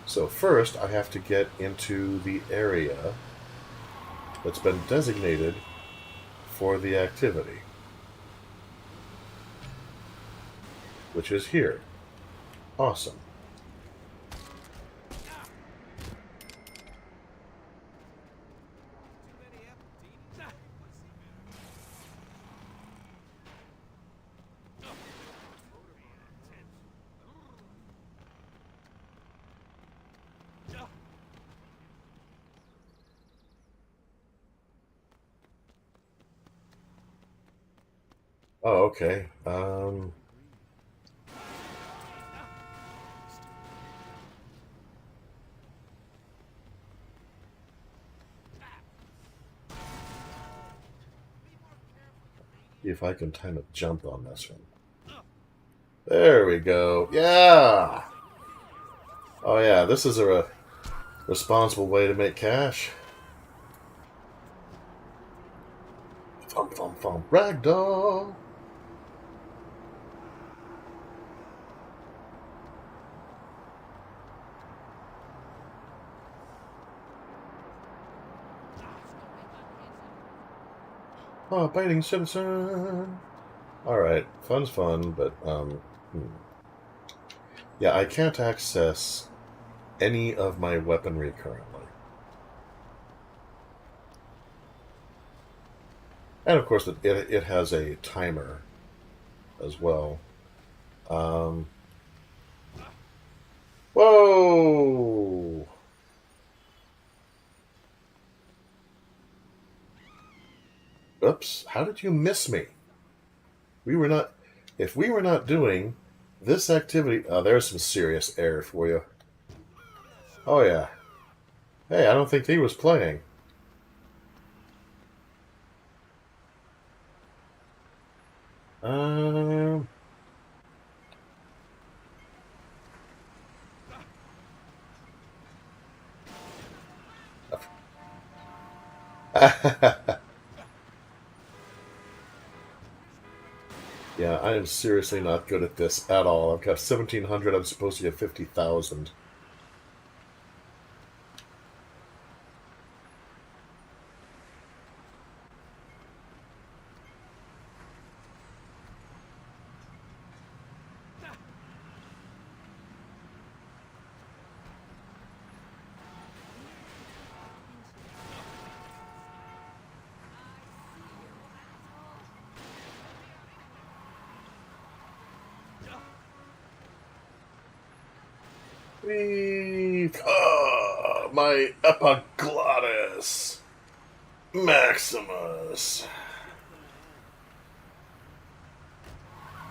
So first, I have to get into the area that's been designated for the activity, which is here. Awesome. Oh, okay. See if I can time a jump on this one. There we go. Yeah! Oh yeah, this is a responsible way to make cash. Thump, thump, thump. Ragdoll. Oh, biting citizen. Alright, fun's fun, but, yeah, I can't access any of my weaponry currently. And of course, it has a timer as well. Whoa! Oops, how did you miss me? We were not... If we were not doing this activity... Oh, there's some serious error for you. Oh, yeah. Hey, I don't think he was playing. Yeah, I am seriously not good at this at all. I've got 1,700. I'm supposed to get 50,000. My epiglottis Maximus.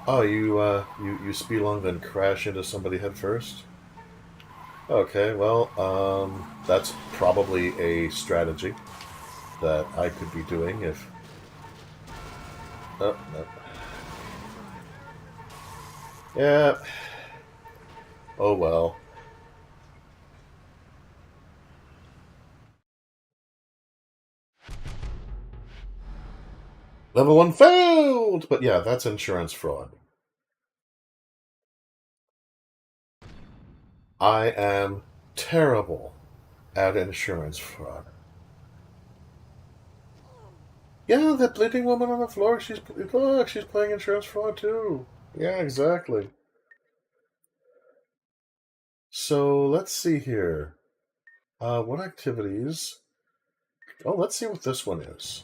Oh, you speedlong then crash into somebody head first? Okay, well, that's probably a strategy that I could be doing if... Oh, no. Yeah. Oh, well. Level 1 failed! But yeah, that's insurance fraud. I am terrible at insurance fraud. Yeah, that bleeding woman on the floor, look, she's playing insurance fraud too. Yeah, exactly. So, let's see here. What activities? Oh, let's see what this one is.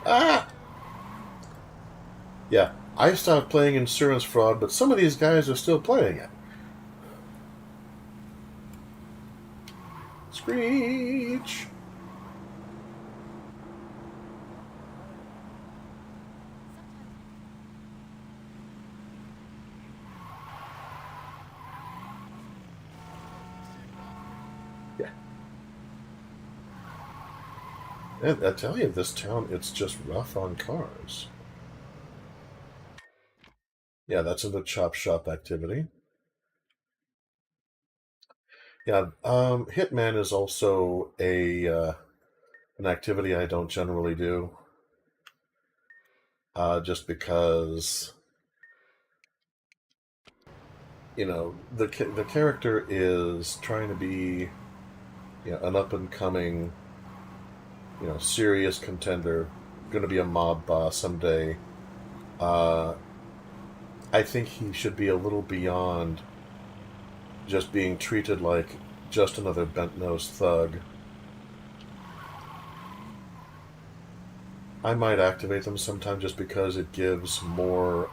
Ah! Yeah, I stopped playing insurance fraud, but some of these guys are still playing it. Screech! Yeah. And I tell you, this town, it's just rough on cars. Yeah, that's in the chop shop activity. Yeah, Hitman is also an activity I don't generally do. Just because, you know, the character is trying to be, you know, an up-and-coming, you know, serious contender, going to be a mob boss someday. I think he should be a little beyond just being treated like just another bent-nosed thug. I might activate them sometime just because it gives more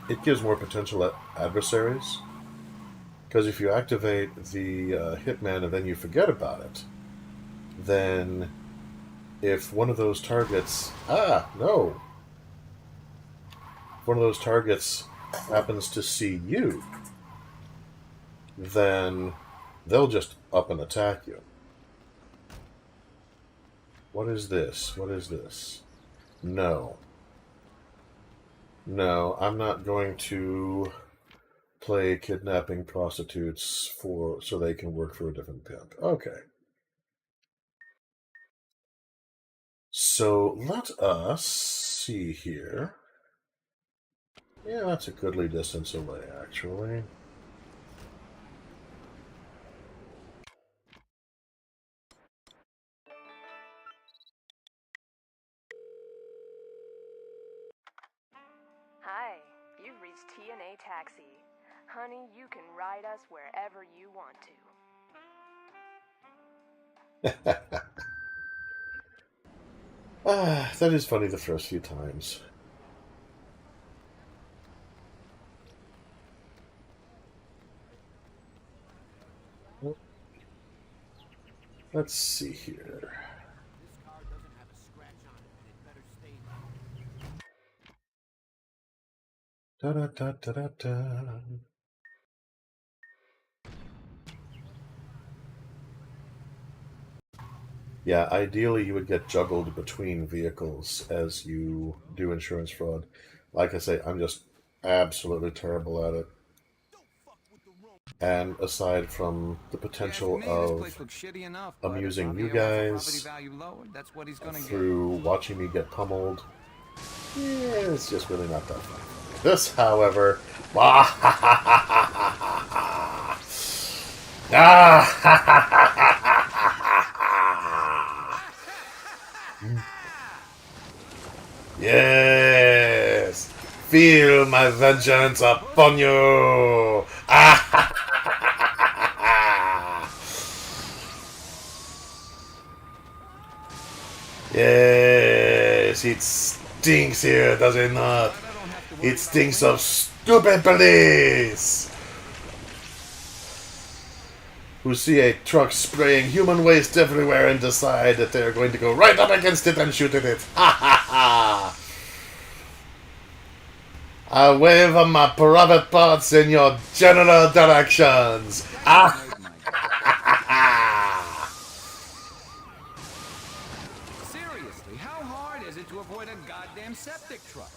potential adversaries. Because if you activate the Hitman and then you forget about it, then if one of those targets... If one of those targets happens to see you, then they'll just up and attack you. What is this? What is this? No. No, I'm not going to play kidnapping prostitutes so they can work for a different pimp. Okay. So let us see here. Yeah, that's a goodly distance away, actually. Hi, you've reached TNA Taxi. Honey, you can ride us wherever you want to. That is funny the first few times. Let's see here. Da da da da da da. Yeah, ideally you would get juggled between vehicles as you do insurance fraud. Like I say, I'm just absolutely terrible at it. And aside from the potential of amusing you guys through watching me get pummeled, yeah, it's just really not that fun. This, however, yes, feel my vengeance upon you. Yes, it stinks here, does it not? It stinks of stupid police who see a truck spraying human waste everywhere and decide that they're going to go right up against it and shoot at it. Ha ha ha! I wave on my private parts in your general directions. Ah! Seriously, how hard is it to avoid a goddamn septic truck?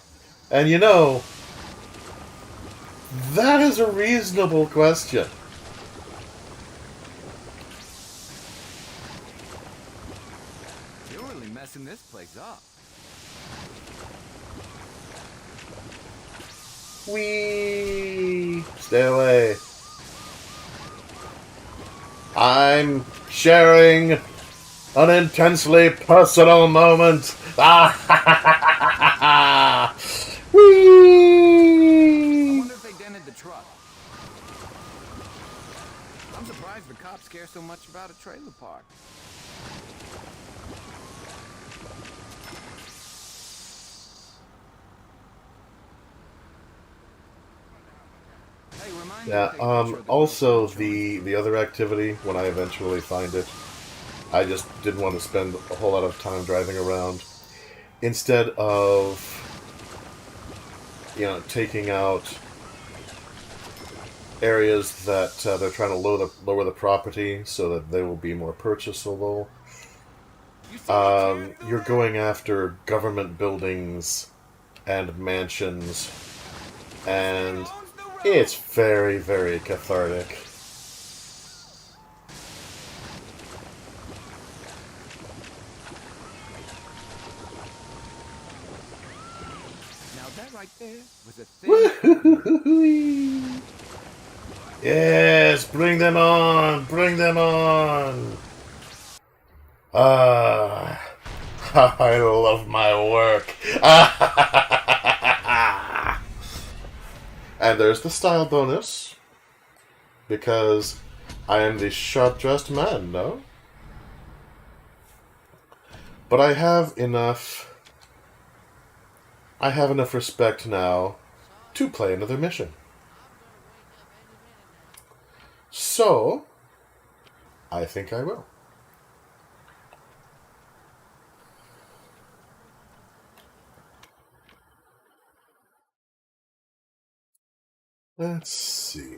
And you know, that is a reasonable question. You're really messing this place up. Whee! Stay away. I'm sharing an intensely personal moment. Whee! I wonder if they dented the truck. I'm surprised the cops care so much about a trailer park. Yeah, also the other activity, when I eventually find it, I just didn't want to spend a whole lot of time driving around. Instead of, taking out areas that they're trying to lower the property so that they will be more purchasable, you're going after government buildings and mansions, and it's very, very cathartic. Now that right there was a thing. Yes, bring them on! Bring them on! I love my work. And there's the style bonus, because I am the sharp-dressed man, no? But I have enough respect now to play another mission. So, I think I will. Let's see.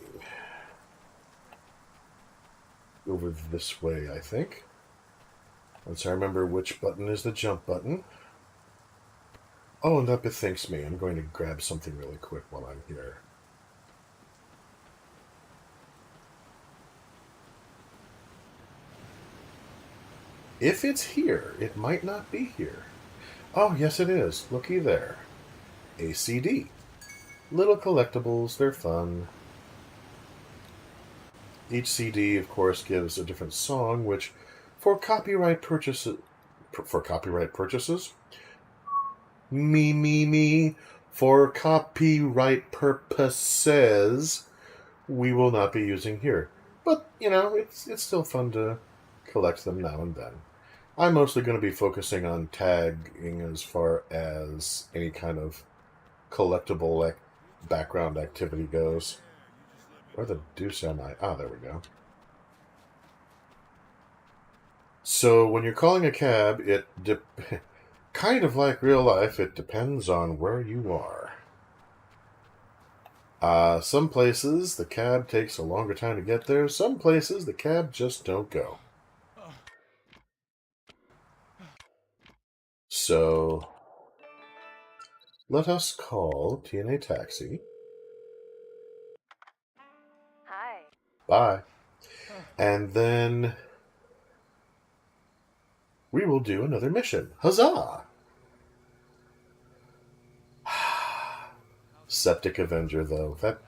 Over this way, I think. Once I remember which button is the jump button. Oh, and that bethinks me. I'm going to grab something really quick while I'm here. If it's here, it might not be here. Oh, yes it is. Looky there. A CD. Little collectibles, they're fun. Each CD, of course, gives a different song, which, for copyright purchases, for copyright purposes, for copyright purposes, we will not be using here. But, you know, it's still fun to collect them now and then. I'm mostly going to be focusing on tagging as far as any kind of collectible background activity goes. Where the deuce am I? Ah, there we go. So when you're calling a cab, it kind of like real life, it depends on where you are. Some places the cab takes a longer time to get there. Some places the cab just don't go. So let us call TNA Taxi. Hi. Bye. And then we will do another mission. Huzzah! Septic Avenger, though. That.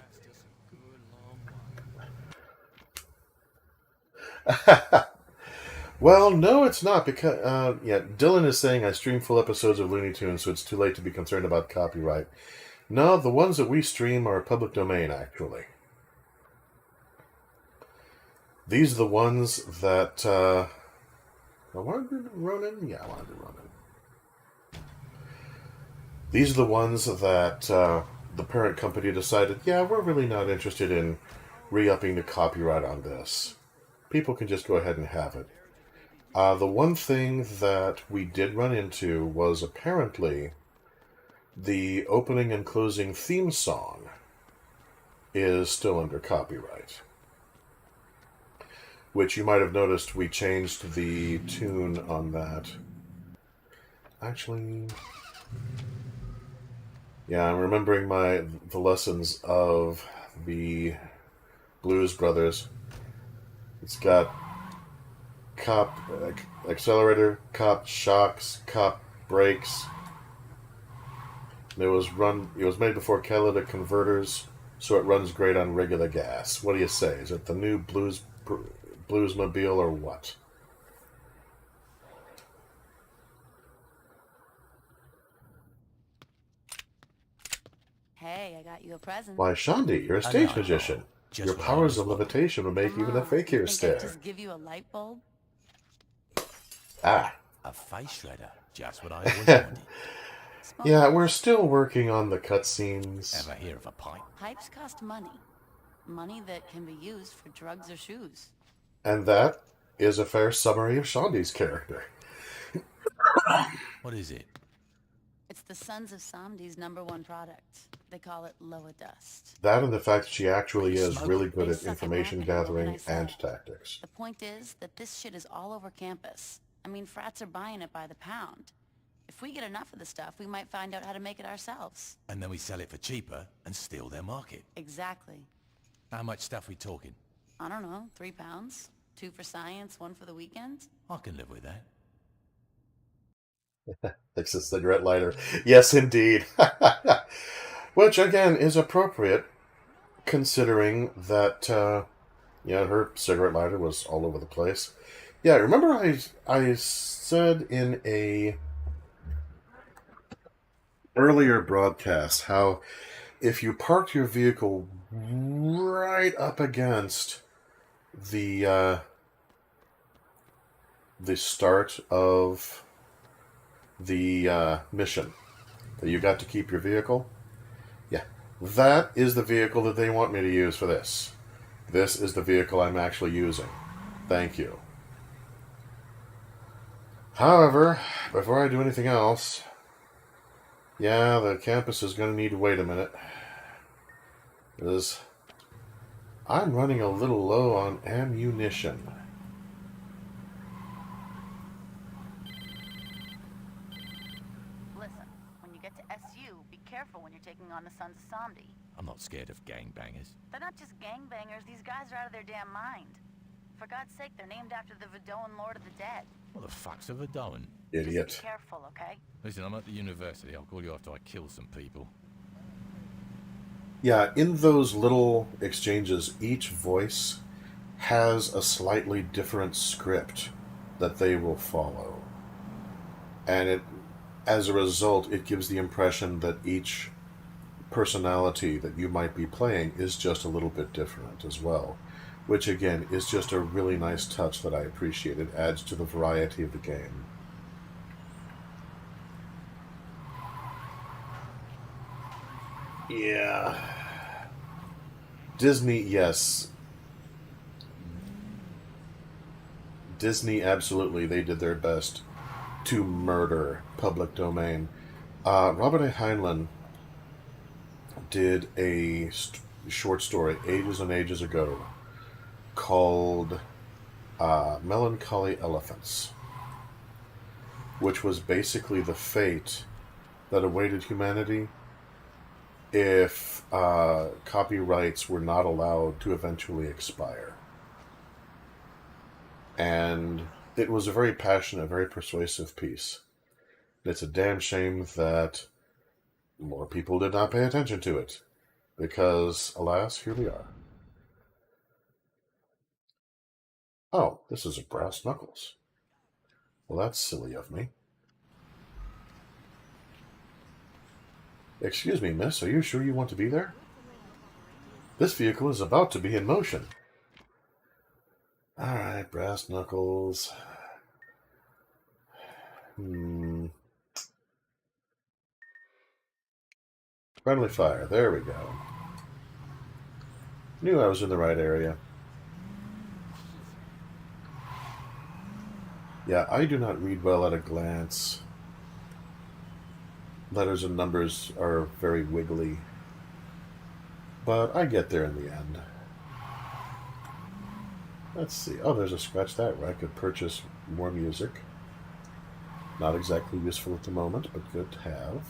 Well, no, it's not, because, Dylan is saying I stream full episodes of Looney Tunes, so it's too late to be concerned about copyright. No, the ones that we stream are public domain, actually. These are the ones that, I want to do Ronin? Yeah, I want to do Ronin. These are the ones that the parent company decided, yeah, we're really not interested in re-upping the copyright on this. People can just go ahead and have it. The one thing that we did run into was apparently the opening and closing theme song is still under copyright. Which you might have noticed we changed the tune on that. Actually, yeah, I'm remembering the lessons of the Blues Brothers. It's got cop accelerator, cop shocks, cop brakes. It was made bore catalytic converters, so it runs great on regular gas. What do you say? Is it the new Bluesmobile or what? Hey, I got you a present. Why, Shaundi, you're a stage magician. Your powers of levitation will make even a fakir stare. Just give you a light bulb? Ah. A face shredder. Just what I always wanted. Yeah, we're still working on the cutscenes. Ever hear of a pipe? Pipes cost money. Money that can be used for drugs or shoes. And that is a fair summary of Shaundi's character. What is it? It's the Sons of Samdi's #1 product. They call it Loa Dust. That and the fact that she actually is really good at information gathering and tactics. The point is that this shit is all over campus. I mean, frats are buying it by the pound. If we get enough of the stuff, we might find out how to make it ourselves. And then we sell it for cheaper and steal their market. Exactly. How much stuff we talking? I don't know, 3 pounds. 2 for science, 1 for the weekend. I can live with that. Takes a cigarette lighter. Yes, indeed. Which, again, is appropriate, considering that, her cigarette lighter was all over the place. Yeah, remember I said in a earlier broadcast how if you parked your vehicle right up against the start of the mission, that you got to keep your vehicle. Yeah, that is the vehicle that they want me to use for this. This is the vehicle I'm actually using. Thank you. However, before I do anything else, yeah, the campus is going to need to wait a minute. Because I'm running a little low on ammunition. Listen, when you get to SU, be careful when you're taking on the Sons of Samdi. I'm not scared of gangbangers. They're not just gangbangers, these guys are out of their damn mind. For God's sake, they're named after the Vidoan Lord of the Dead. What the fuck's ever doing? Idiot. Just be careful, okay? Listen, I'm at the university. I'll call you after I kill some people. Yeah, in those little exchanges, each voice has a slightly different script that they will follow. And as a result, it gives the impression that each personality that you might be playing is just a little bit different as well. Which, again, is just a really nice touch that I appreciate. It adds to the variety of the game. Yeah. Disney, yes. Disney, absolutely, they did their best to murder public domain. Robert A. Heinlein did a short story ages and ages ago called Melancholy Elephants, which was basically the fate that awaited humanity if copyrights were not allowed to eventually expire. And it was a very passionate, very persuasive piece. It's a damn shame that more people did not pay attention to it, because, alas, here we are. Oh, this is a brass knuckles. Well, that's silly of me. Excuse me, miss, are you sure you want to be there? This vehicle is about to be in motion. Alright, brass knuckles. Friendly fire, there we go. Knew I was in the right area. Yeah, I do not read well at a glance. Letters and numbers are very wiggly. But I get there in the end. Let's see. Oh, there's a scratch that where I could purchase more music. Not exactly useful at the moment, but good to have.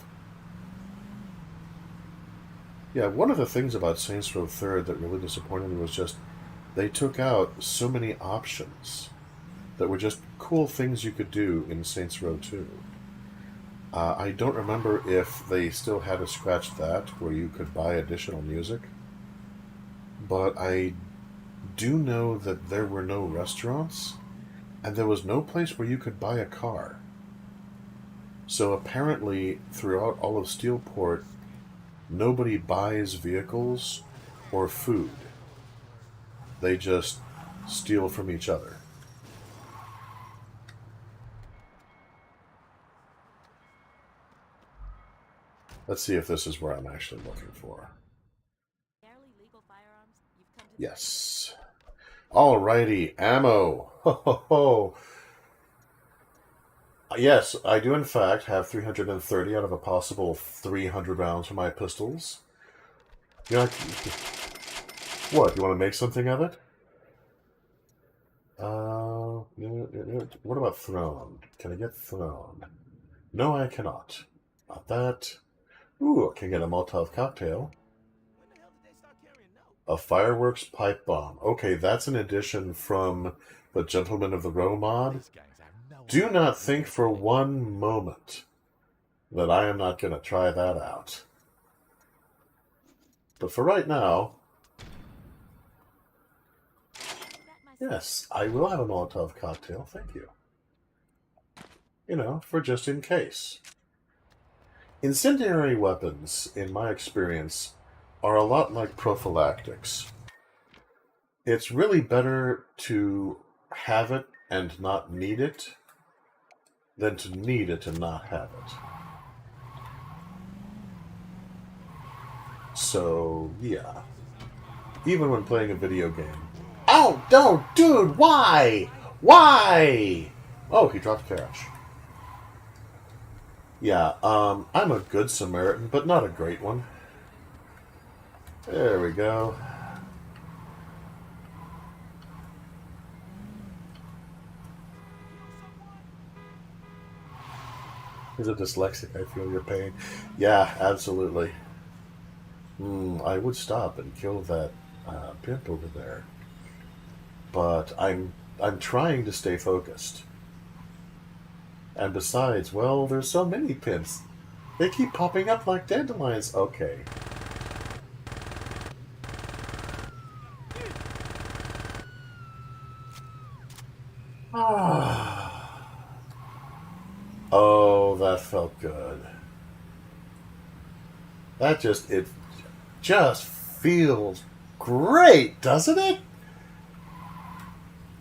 Yeah, one of the things about Saints Row 3rd that really disappointed me was just they took out so many options that were just cool things you could do in Saints Row 2. I don't remember if they still had a scratch that where you could buy additional music, but I do know that there were no restaurants, and there was no place where you could buy a car. So apparently, throughout all of Steelport, nobody buys vehicles or food. They just steal from each other. Let's see if this is where I'm actually looking for. Yes. Alrighty, ammo. Ho ho ho. Yes, I do in fact have 330 out of a possible 300 rounds for my pistols. You know, what, you want to make something of it? What about thrown? Can I get thrown? No, I cannot. Not that. Ooh, I can get a Molotov cocktail. A fireworks pipe bomb. Okay, that's an addition from the Gentleman of the Row mod. Do not think for one moment that I am not going to try that out. But for right now, yes, I will have a Molotov cocktail, thank you. You know, for just in case. Incendiary weapons, in my experience, are a lot like prophylactics. It's really better to have it and not need it than to need it and not have it. So, yeah. Even when playing a video game. Oh, no, dude, why? Why? Oh, he dropped cash. Yeah, I'm a good Samaritan, but not a great one. There we go. As a dyslexic, I feel your pain. Yeah, absolutely. I would stop and kill that pimp over there. But I'm trying to stay focused. And besides, well, there's so many pimps. They keep popping up like dandelions. Okay. Oh, that felt good. It just feels great, doesn't it?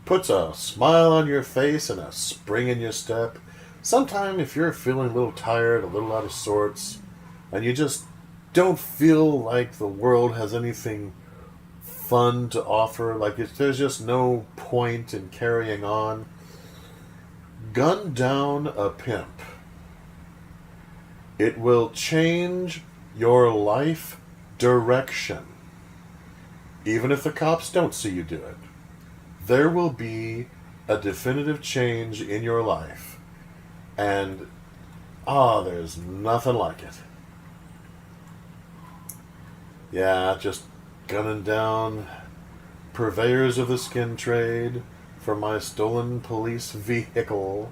Puts a smile on your face and a spring in your step. Sometime if you're feeling a little tired, a little out of sorts, and you just don't feel like the world has anything fun to offer, like there's just no point in carrying on, gun down a pimp. It will change your life direction. Even if the cops don't see you do it, there will be a definitive change in your life. And, there's nothing like it. Yeah, just gunning down purveyors of the skin trade for my stolen police vehicle.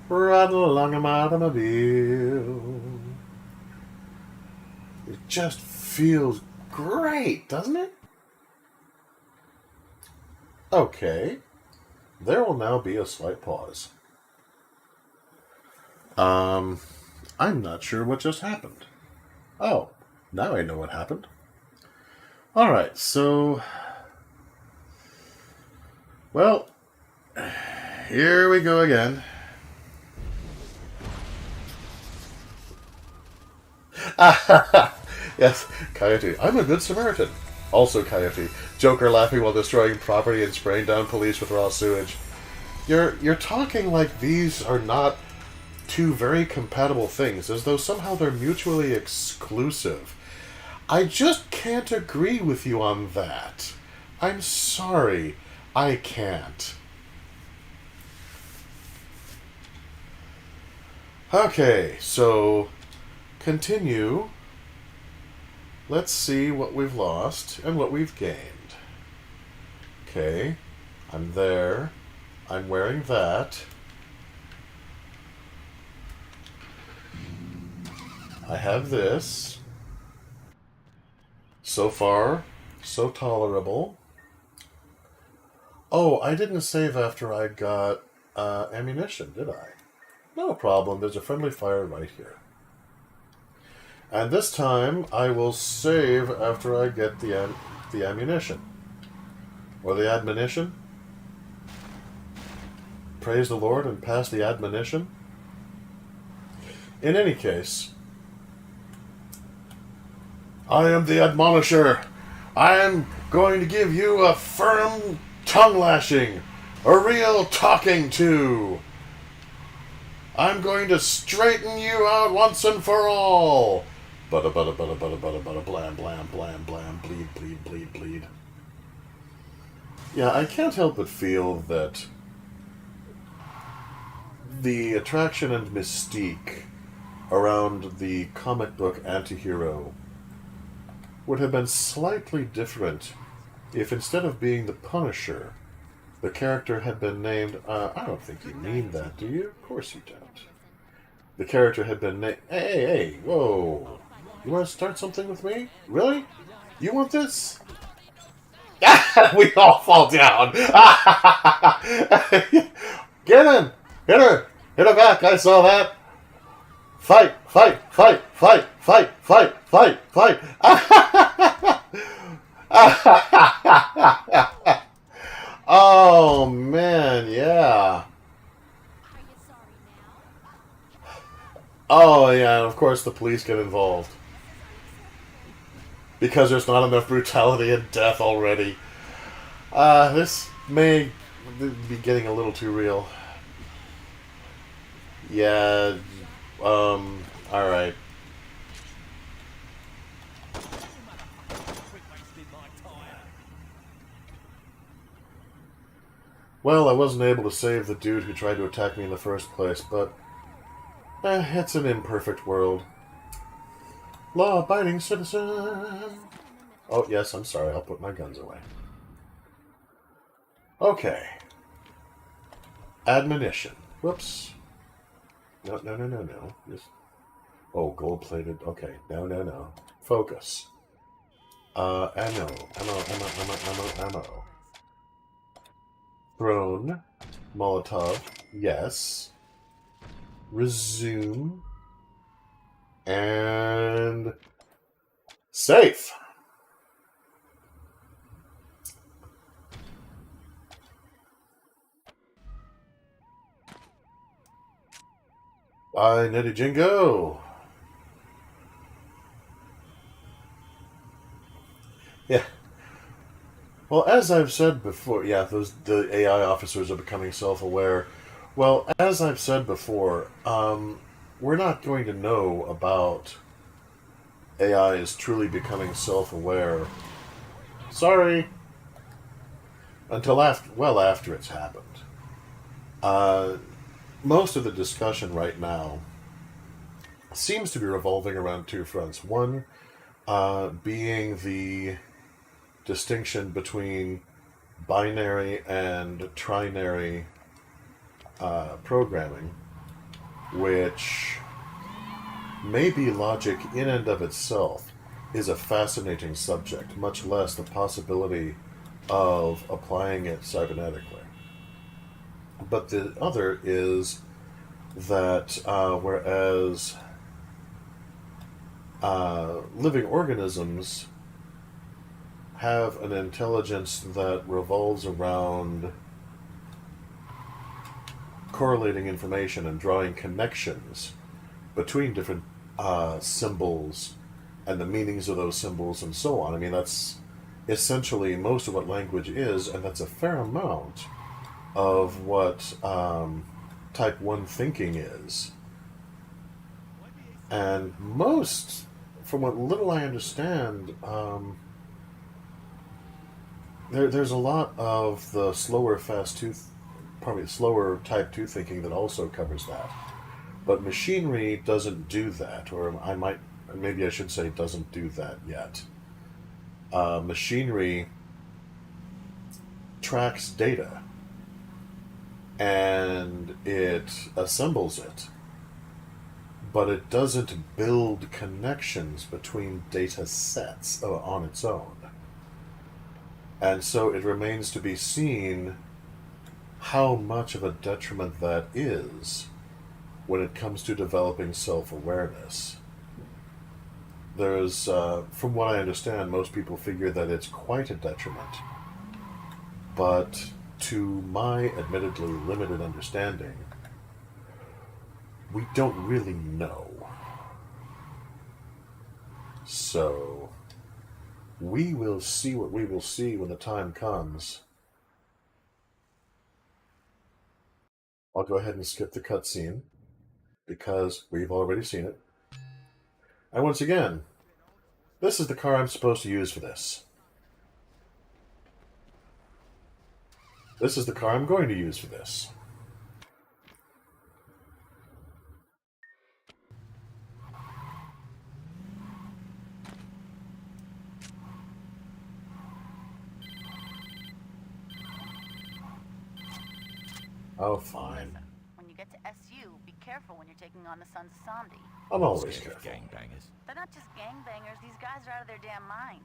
Riding along in my automobile. It just feels great, doesn't it? Okay. There will now be a slight pause. I'm not sure what just happened. Oh, now I know what happened. Alright, so... Well, here we go again. Yes, Coyote. I'm a good Samaritan. Also Coyote. Joker laughing while destroying property and spraying down police with raw sewage. You're talking like these are not two very compatible things, as though somehow they're mutually exclusive. I just can't agree with you on that. I'm sorry. I can't. Okay, so continue. Let's see what we've lost and what we've gained. Okay, I'm there. I'm wearing that. I have this. So far, so tolerable. Oh, I didn't save after I got ammunition, did I? No problem, there's a friendly fire right here. And this time, I will save after I get the ammunition. Or the admonition. Praise the Lord and pass the admonition. In any case, I am the admonisher. I am going to give you a firm tongue lashing. A real talking to. I'm going to straighten you out once and for all. Butta, butta, butta, butta, butta, butta, blam, blam, blam, blam, bleed, bleed, bleed, bleed. Yeah, I can't help but feel that the attraction and mystique around the comic book anti-hero would have been slightly different if instead of being the Punisher, the character had been named... I don't think you mean that, do you? Of course you don't. The character had been named... Hey, whoa. You want to start something with me? Really? You want this? We all fall down. Get him! Hit her! Hit her back! I saw that! Fight! Fight! Fight! Fight! Fight! Fight! Fight! Fight! Oh, man, yeah. Oh, yeah, and of course the police get involved. Because there's not enough brutality and death already. This may be getting a little too real. Yeah, alright. Well, I wasn't able to save the dude who tried to attack me in the first place, but... it's an imperfect world. Law-abiding citizen! Oh, yes, I'm sorry, I'll put my guns away. Okay. Admonition. Whoops. No. Just, oh, gold-plated. Okay. No. Focus. Ammo. Throne. Molotov. Yes. Resume. And... Safe! Bye, Netty Jingo! Yeah. Well, as I've said before, the AI officers are becoming self-aware. Well, as I've said before, we're not going to know about AI is truly becoming self-aware. Sorry. Until after it's happened. Most of the discussion right now seems to be revolving around two fronts. One being the distinction between binary and trinary programming, which maybe logic in and of itself is a fascinating subject, much less the possibility of applying it cybernetically. But the other is that whereas living organisms have an intelligence that revolves around correlating information and drawing connections between different symbols and the meanings of those symbols and so on. I mean, that's essentially most of what language is, and that's a fair amount of what type 1 thinking is. And most, from what little I understand, there's a lot of the slower slower type 2 thinking that also covers that. But machinery doesn't do that, or maybe I should say doesn't do that yet. Machinery tracks data and it assembles it, but it doesn't build connections between data sets on its own. And so it remains to be seen how much of a detriment that is when it comes to developing self-awareness. There's, from what I understand, most people figure that it's quite a detriment. But to my admittedly limited understanding, we don't really know. So, we will see what we will see when the time comes. I'll go ahead and skip the cutscene, because we've already seen it. And once again, this is the car I'm supposed to use for this. This is the car I'm going to use for this. Oh, fine. When you get to SU, be careful when you're taking on the Sons of Shaundi. I'm always careful. Gangbangers. They're not just gangbangers, these guys are out of their damn mind.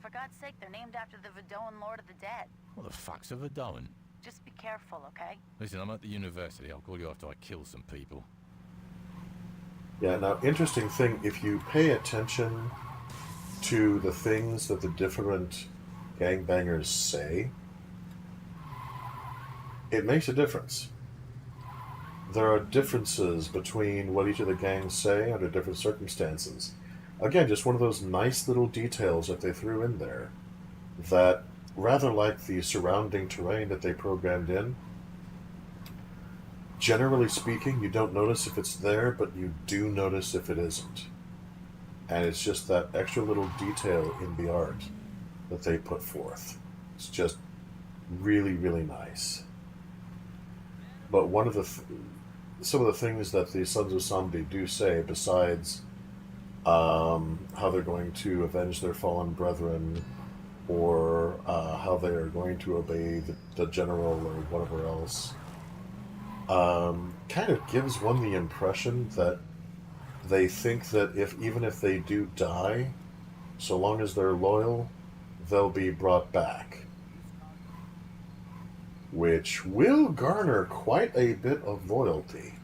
For God's sake, they're named after the Vidoan Lord of the Dead. What the fuck's a Vidoan? Just be careful, okay? Listen, I'm at the university. I'll call you after I kill some people. Yeah, now, interesting thing, if you pay attention to the things that the different gangbangers say, it makes a difference. There are differences between what each of the gangs say under different circumstances. Again, just one of those nice little details that they threw in there that, rather like the surrounding terrain that they programmed in, generally speaking, you don't notice if it's there, but you do notice if it isn't. And it's just that extra little detail in the art that they put forth. It's just really, really nice. But one of some of the things that the Sons of Shaundi do say, besides how they're going to avenge their fallen brethren, or how they are going to obey the general or whatever else, kind of gives one the impression that they think that even if they do die, so long as they're loyal, they'll be brought back. Which will garner quite a bit of loyalty.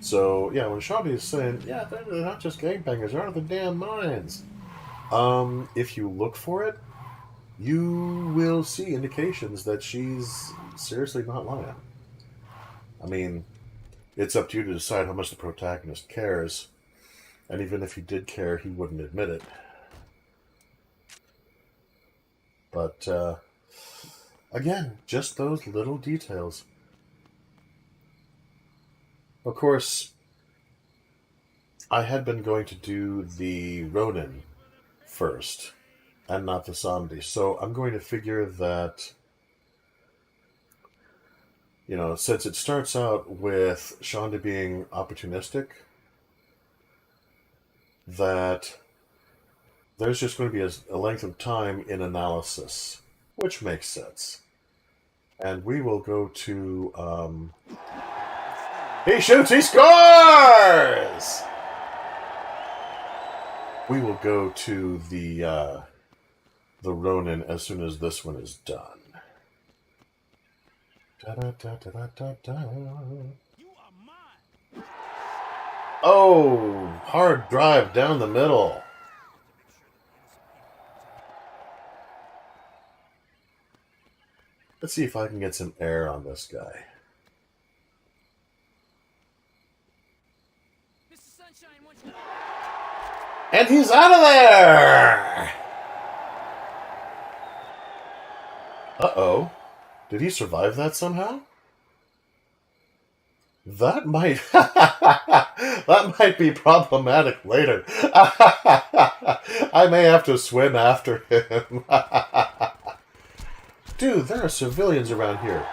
So, yeah, when Shaundi is saying, yeah, they're not just gangbangers, they're out of the damn minds. If you look for it, you will see indications that she's seriously not lying. I mean, it's up to you to decide how much the protagonist cares. And even if he did care, he wouldn't admit it. But, again, just those little details. Of course, I had been going to do the Ronin first, and not the Shaundi. So I'm going to figure that, you know, since it starts out with Shaundi being opportunistic, that there's just going to be a length of time in analysis, which makes sense. And we will go to, he shoots, he scores! We will go to the Ronin as soon as this one is done. Da-da-da-da-da-da. Oh, hard drive down the middle. Let's see if I can get some air on this guy. And he's out of there! Uh-oh. Did he survive that somehow? That might... that might be problematic later. I may have to swim after him. Dude, there are civilians around here.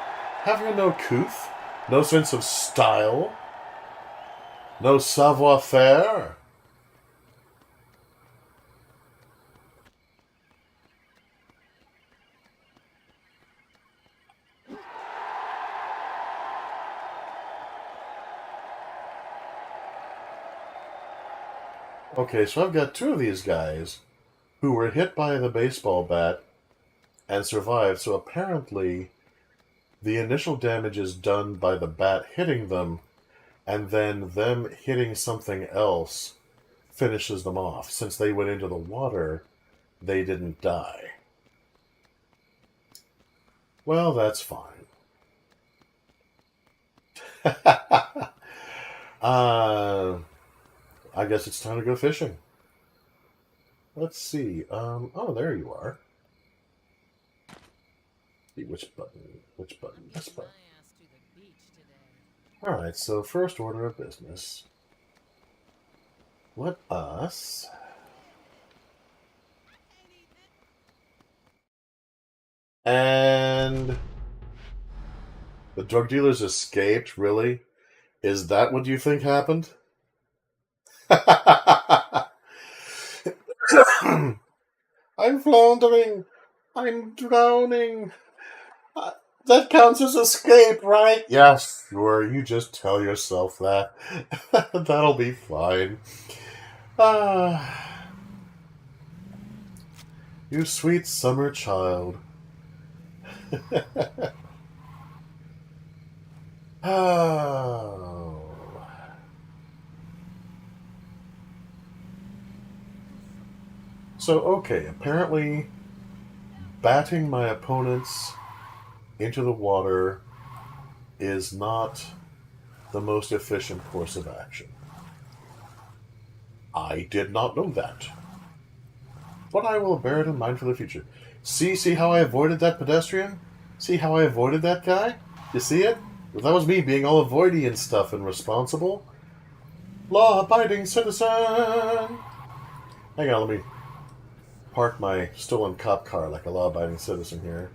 Have you no couth? No sense of style? No savoir-faire? Okay, so I've got two of these guys who were hit by the baseball bat and survived. So apparently the initial damage is done by the bat hitting them, and then them hitting something else finishes them off. Since they went into the water, they didn't die. Well, that's fine. I guess it's time to go fishing. Let's see. Oh, there you are. See which button? Which button? This button. Alright, so first order of business. Let us... And... the drug dealers escaped, really? Is that what you think happened? I'm floundering. I'm drowning. That counts as escape, right? Yes, sure. You just tell yourself that. That'll be fine. You sweet summer child. Oh. So, okay, apparently batting my opponents into the water is not the most efficient course of action. I did not know that. But I will bear it in mind for the future. See how I avoided that pedestrian? See how I avoided that guy? You see it? That was me being all avoidy and stuff and responsible. Law-abiding citizen! Hang on, let me park my stolen cop car like a law-abiding citizen here.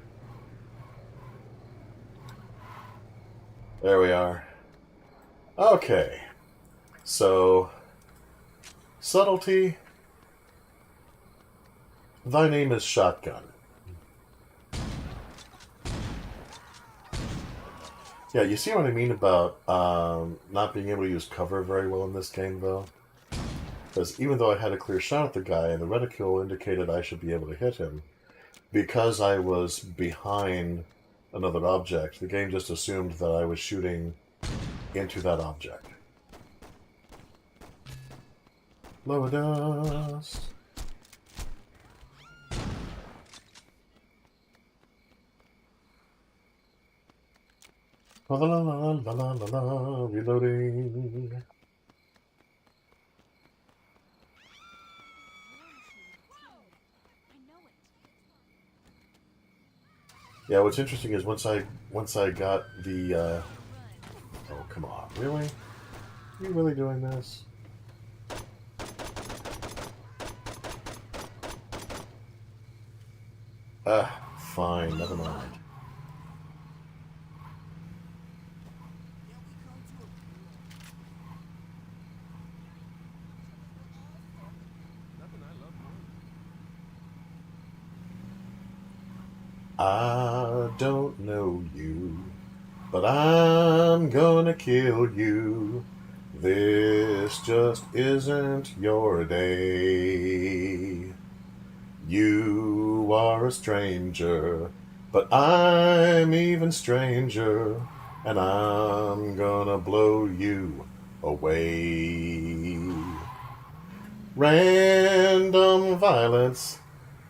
There we are. Okay. So, subtlety Thy name is Shotgun. Yeah, you see what I mean about not being able to use cover very well in this game, though? Because even though I had a clear shot at the guy, and the reticule indicated I should be able to hit him, because I was behind another object, the game just assumed that I was shooting into that object. Lower dust. La la la la la la la, reloading. Yeah, what's interesting is once I got the oh, come on, really? Are you really doing this? Fine, never mind. I don't know you, but I'm gonna kill you. This just isn't your day. You are a stranger, but I'm even stranger, and I'm gonna blow you away. Random violence,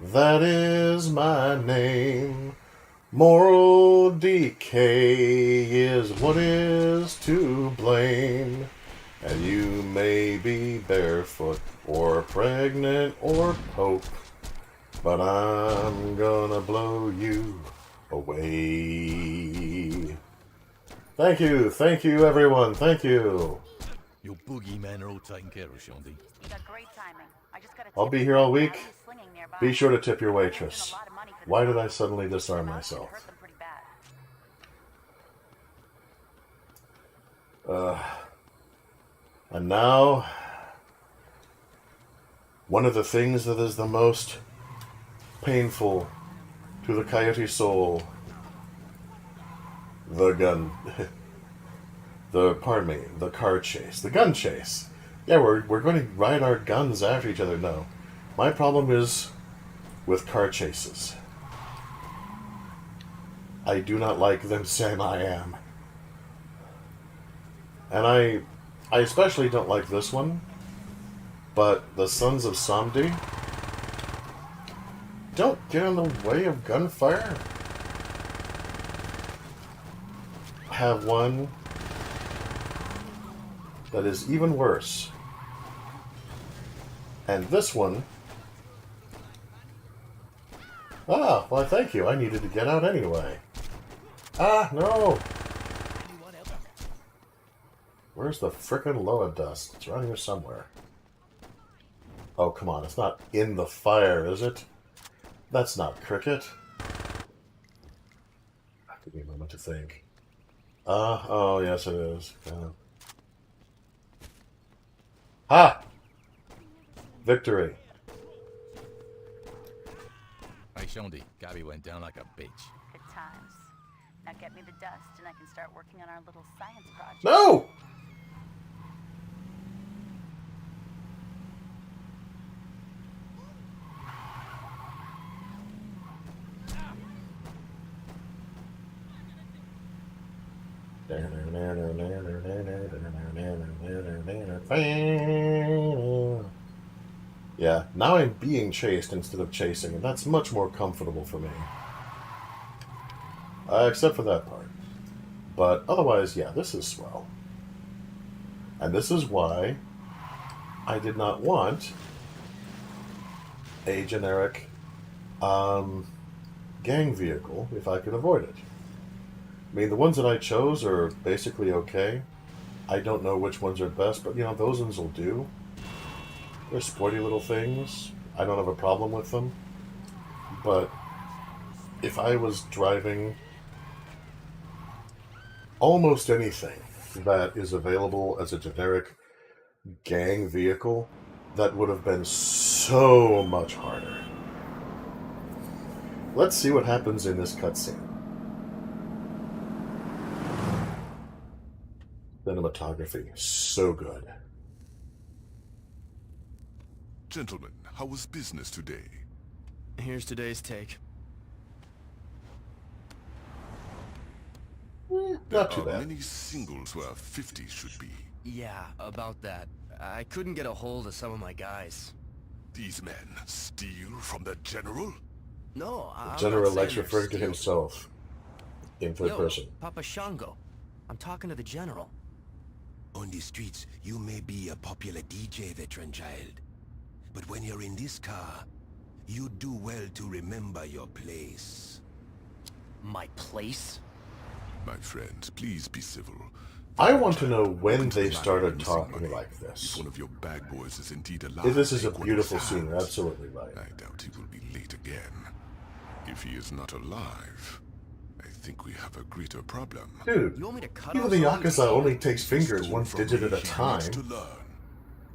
that is my name. Moral decay is what is to blame. And you may be barefoot or pregnant or pope, but I'm gonna blow you away. Thank you everyone, thank you. Your boogeymen are all taken care of, Shaundi. You got great timing. I just got I'll be here all week. Be sure to tip your waitress. Why did I suddenly disarm myself? And now, one of the things that is the most painful to the coyote soul, the gun, the car chase, the gun chase. Yeah, we're going to ride our guns after each other. No, my problem is with car chases. I do not like them saying I am. And I especially don't like this one, but the Sons of Shaundi don't get in the way of gunfire. I have one that is even worse. And this one... Ah, well, thank you. I needed to get out anyway. Ah, no! Where's the frickin' lower dust? It's around here somewhere. Oh, come on. It's not in the fire, is it? That's not cricket. Give me a moment to think. Oh, yes it is. Ha! Victory. Hey, Shaundi, Gabby went down like a bitch. Good times. Now get me the dust and I can start working on our little science project. No! Yeah, now I'm being chased instead of chasing, and that's much more comfortable for me. Except for that part. But otherwise, yeah, this is swell. And this is why I did not want a generic gang vehicle if I could avoid it. I mean, the ones that I chose are basically okay. I don't know which ones are best, but, you know, those ones will do. They're sporty little things. I don't have a problem with them. But if I was driving almost anything that is available as a generic gang vehicle, that would have been so much harder. let's see what happens in this cutscene. Cinematography, so good. Gentlemen, how was business today? Here's today's take. Not too There are bad. many singles where 50 should be. Yeah, about that. I couldn't get a hold of some of my guys. These men steal from the General? No, I'm The not General saying likes they're referring to stealing. himself in third Yo, person. Papa Shango. I'm talking to the General. On the streets, you may be a popular DJ, veteran child. But when you're in this car, you do well to remember your place. My place? My friends, please be civil. I want to know when they started talking like this. If one of your bag boys is indeed alive, If this is a take what beautiful is scene, ours. absolutely right. I doubt he will be late again. If he is not alive, I think we have a greater problem. Dude, You want me to cut even off the some of these- Yakuza only takes fingers one digit at a time.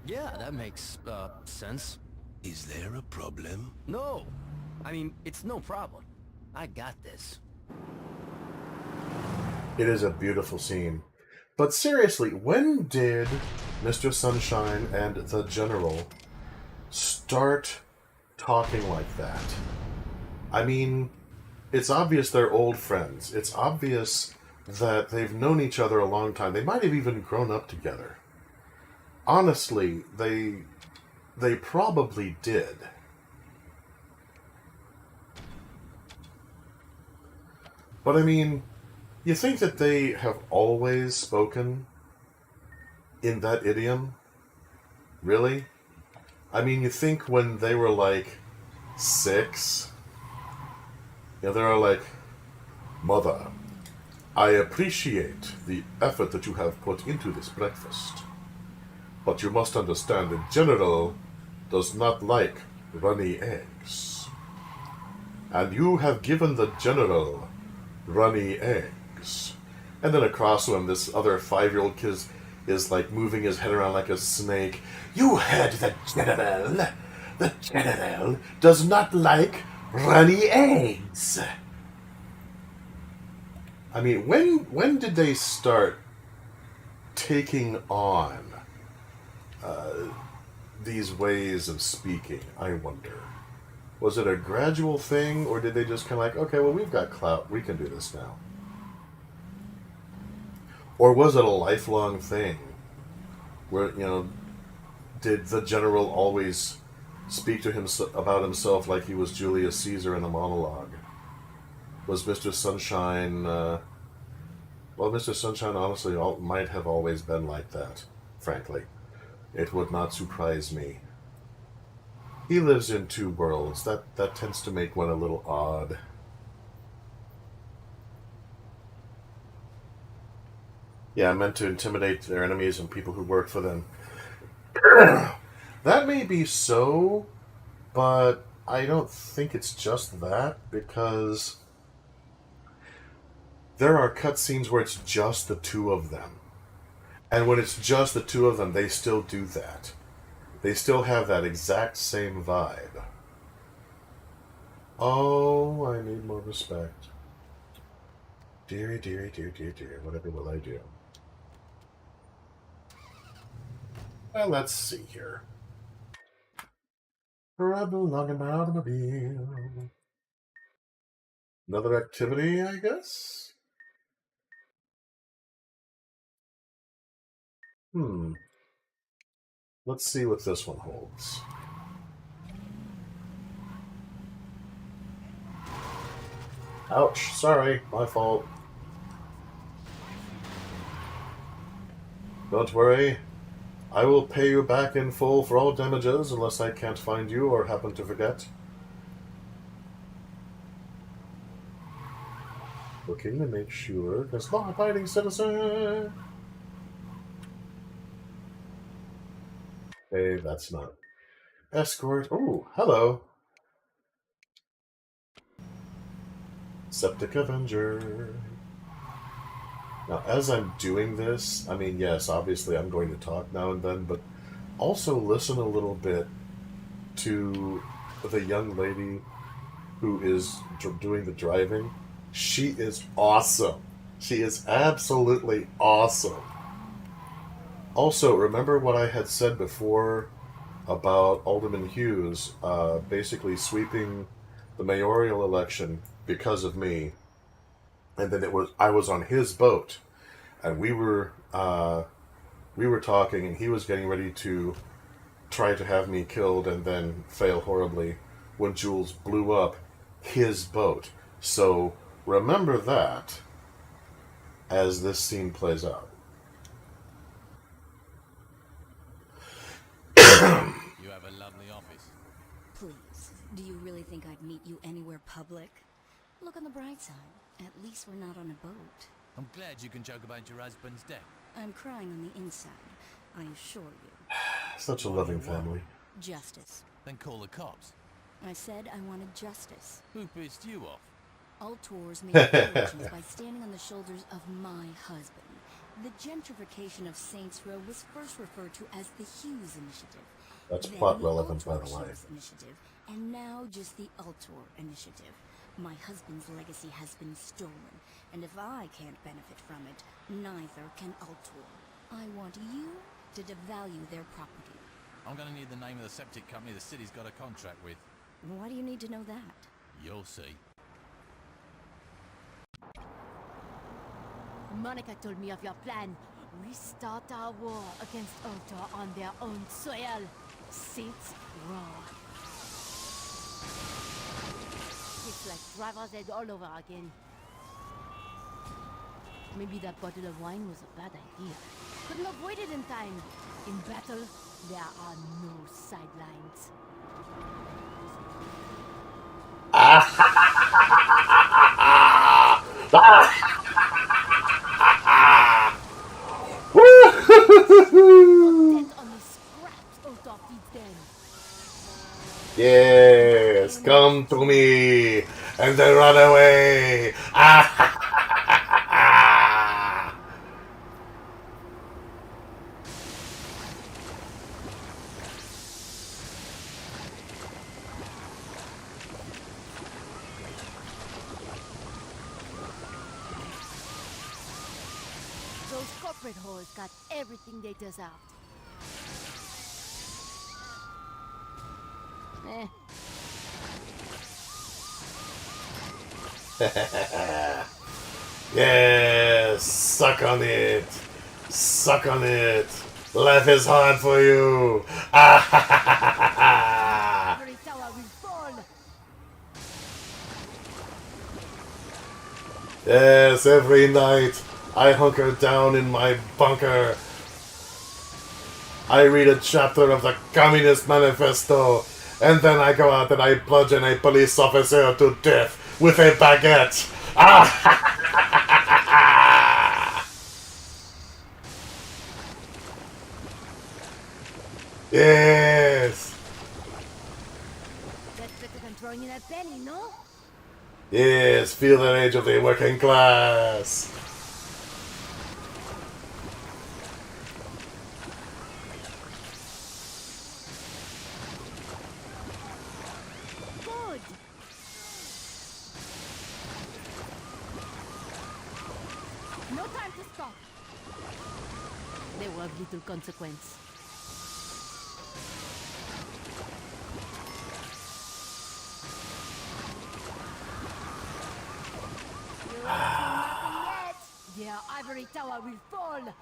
Yeah, that makes, sense. Is there a problem? No. I mean, it's no problem. I got this. It is a beautiful scene. But seriously, when did Mr. Sunshine and the General start talking like that? I mean, it's obvious they're old friends. It's obvious that they've known each other a long time. They might have even grown up together. Honestly, they probably did. But I mean, you think that they have always spoken in that idiom? Really? I mean, you think when they were like 6, they're like, Mother, I appreciate the effort that you have put into this breakfast. But you must understand the General does not like runny eggs. And you have given the General runny eggs. And then across from him, this other 5-year-old kid is like moving his head around like a snake. You heard the General. The General does not like runny eggs. I mean, when did they start taking on these ways of speaking, I wonder? Was it a gradual thing, or did they just kind of like, okay, well, we've got clout, we can do this now? Or was it a lifelong thing where, did the General always speak to him about himself like he was Julius Caesar in a monologue? Was Mr. Sunshine, well, Mr. Sunshine honestly might have always been like that, frankly. It would not surprise me. He lives in two worlds. That tends to make one a little odd. Yeah, meant to intimidate their enemies and people who work for them. That may be so, but I don't think it's just that, because there are cutscenes where it's just the two of them. And when it's just the two of them, they still do that. They still have that exact same vibe. Oh, I need more respect. Dearie, dearie, dear, dear, dear, whatever will I do? Well, let's see here. Travel along an automobile. Another activity, I guess? Let's see what this one holds. Ouch, sorry, my fault. Don't worry, I will pay you back in full for all damages unless I can't find you or happen to forget. Looking to make sure, because law-abiding citizen. Hey, that's not. Escort. Ooh, hello. Septic Avenger. Now, as I'm doing this, I mean, yes, obviously I'm going to talk now and then, but also listen a little bit to the young lady who is doing the driving. She is awesome. She is absolutely awesome. Also, remember what I had said before about Alderman Hughes basically sweeping the mayoral election because of me, and then I was on his boat, and we were talking, and he was getting ready to try to have me killed and then fail horribly when Jules blew up his boat. So remember that as this scene plays out. You have a lovely office. Please, do you really think I'd meet you anywhere public? Look on the bright side. At least we're not on a boat. I'm glad you can joke about your husband's death. I'm crying on the inside, I assure you. Such a loving family. Justice. Then call the cops. I said I wanted justice. Who pissed you off? Altors made fortunes by standing on the shoulders of my husband. The gentrification of Saints Row was first referred to as the Hughes Initiative. That's then plot the relevant, by Altor the way. Hughes Initiative, and now just the Altor Initiative. My husband's legacy has been stolen, and if I can't benefit from it, neither can Altor. I want you to devalue their property. I'm gonna need the name of the septic company the city's got a contract with. Why do you need to know that? You'll see. Monica told me of your plan. We start our war against Altor on their own soil. Saints Row. It's like driver's ed all over again. Maybe that bottle of wine was a bad idea. Couldn't avoid it in time. In battle, there are no sidelines. Yes, come to me and then run away. Those corporate whores got everything they deserved. Yes, suck on it. Suck on it. Life is hard for you. Every tower will fall. Yes, every night I hunker down in my bunker. I read a chapter of the Communist Manifesto, and then I go out and I bludgeon a police officer to death with a baguette. Yes. That's better than throwing in a penny, no? Yes, feel the rage of the working class. Good. No time to stop. They were of little consequence. You ain't seen nothing yet. Their ivory tower will fall.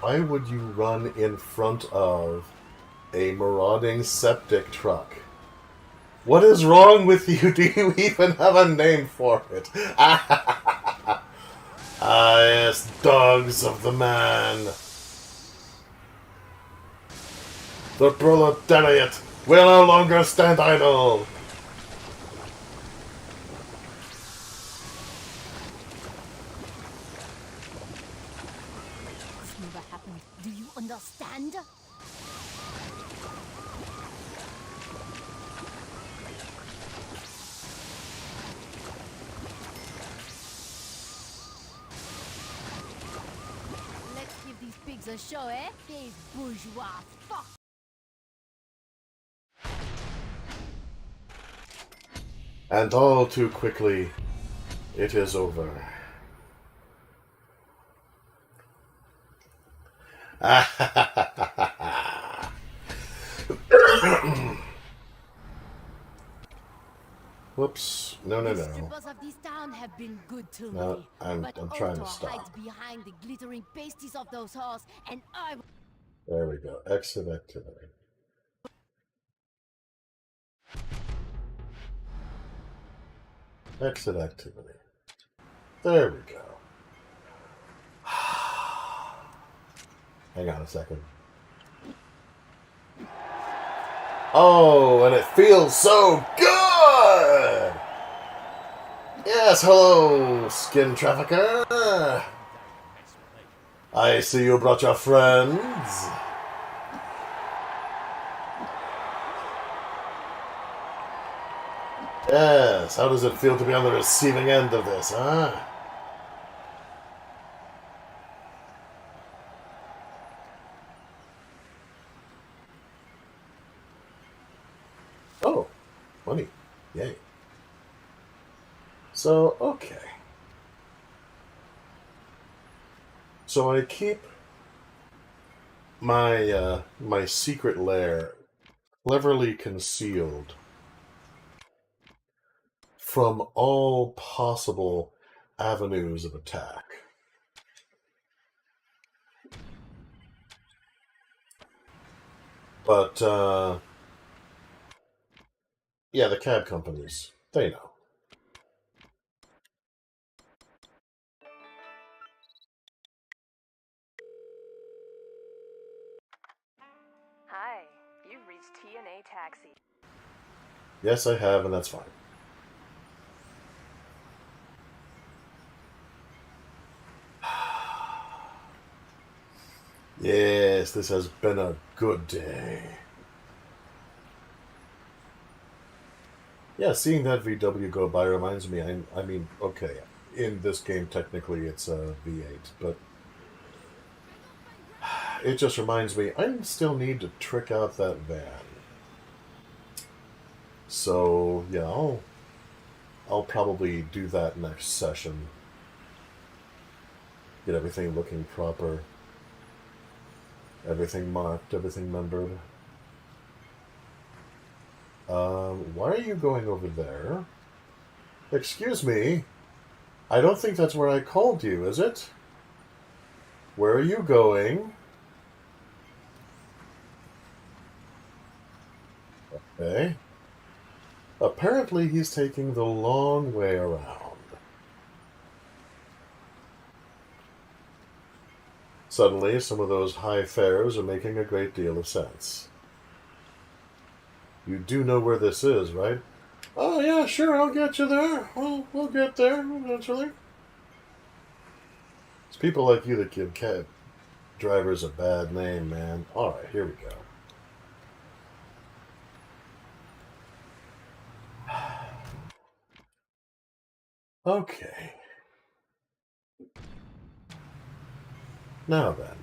Why would you run in front of a marauding septic truck? What is wrong with you? Do you even have a name for it? Ah, yes, dogs of the man. The proletariat will no longer stand idle. This never happened. Do you understand? the show, eh? These bourgeois fuck. And all too quickly, it is over. Whoops. No. The strippers of this town have been good to No, me. I'm trying to Ultor stop. hides behind the glittering pasties of those halls, and I... There we go. Exit activity. Exit activity. There we go. Hang on a second. Oh, and it feels so good! Yes, hello, skin trafficker. I see you brought your friends. Yes, how does it feel to be on the receiving end of this, huh? Oh, money. Yay. So, okay. So I keep my my secret lair cleverly concealed from all possible avenues of attack. But, yeah, the cab companies, they know. Hi, you've reached TNA Taxi. Yes, I have, and that's fine. Yes, this has been a good day. Yeah, seeing that VW go by reminds me, I mean, okay, in this game technically it's a V8, but it just reminds me, I still need to trick out that van. So, yeah, I'll probably do that next session. Get everything looking proper. Everything marked, everything numbered. Why are you going over there? Excuse me. I don't think that's where I called you, is it? Where are you going? Okay. Apparently he's taking the long way around. Suddenly, some of those high fares are making a great deal of sense. You do know where this is, right? Oh, yeah, sure, I'll get you there. We'll get there eventually. It's people like you that give cab drivers a bad name, man. Alright, here we go. Okay. Now then.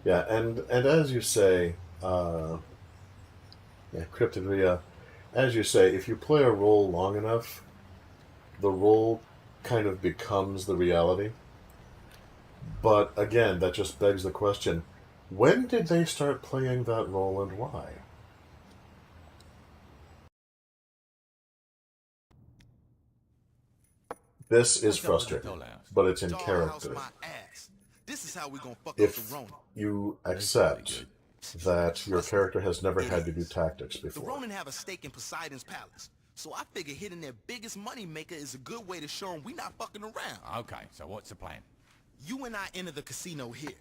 Yeah, and as you say, yeah, Cryptid, as you say, if you play a role long enough, the role kind of becomes the reality. But again, that just begs the question, when did they start playing that role and why? This is frustrating, but it's in character. This is how we gonna fuck If up the Ronin. you accept that your character has never had to do tactics The before. Ronin have a stake in Poseidon's palace, so I figure hitting their biggest money maker is a good way to show them we not fucking around. Okay, so what's the plan? You and I enter the casino here.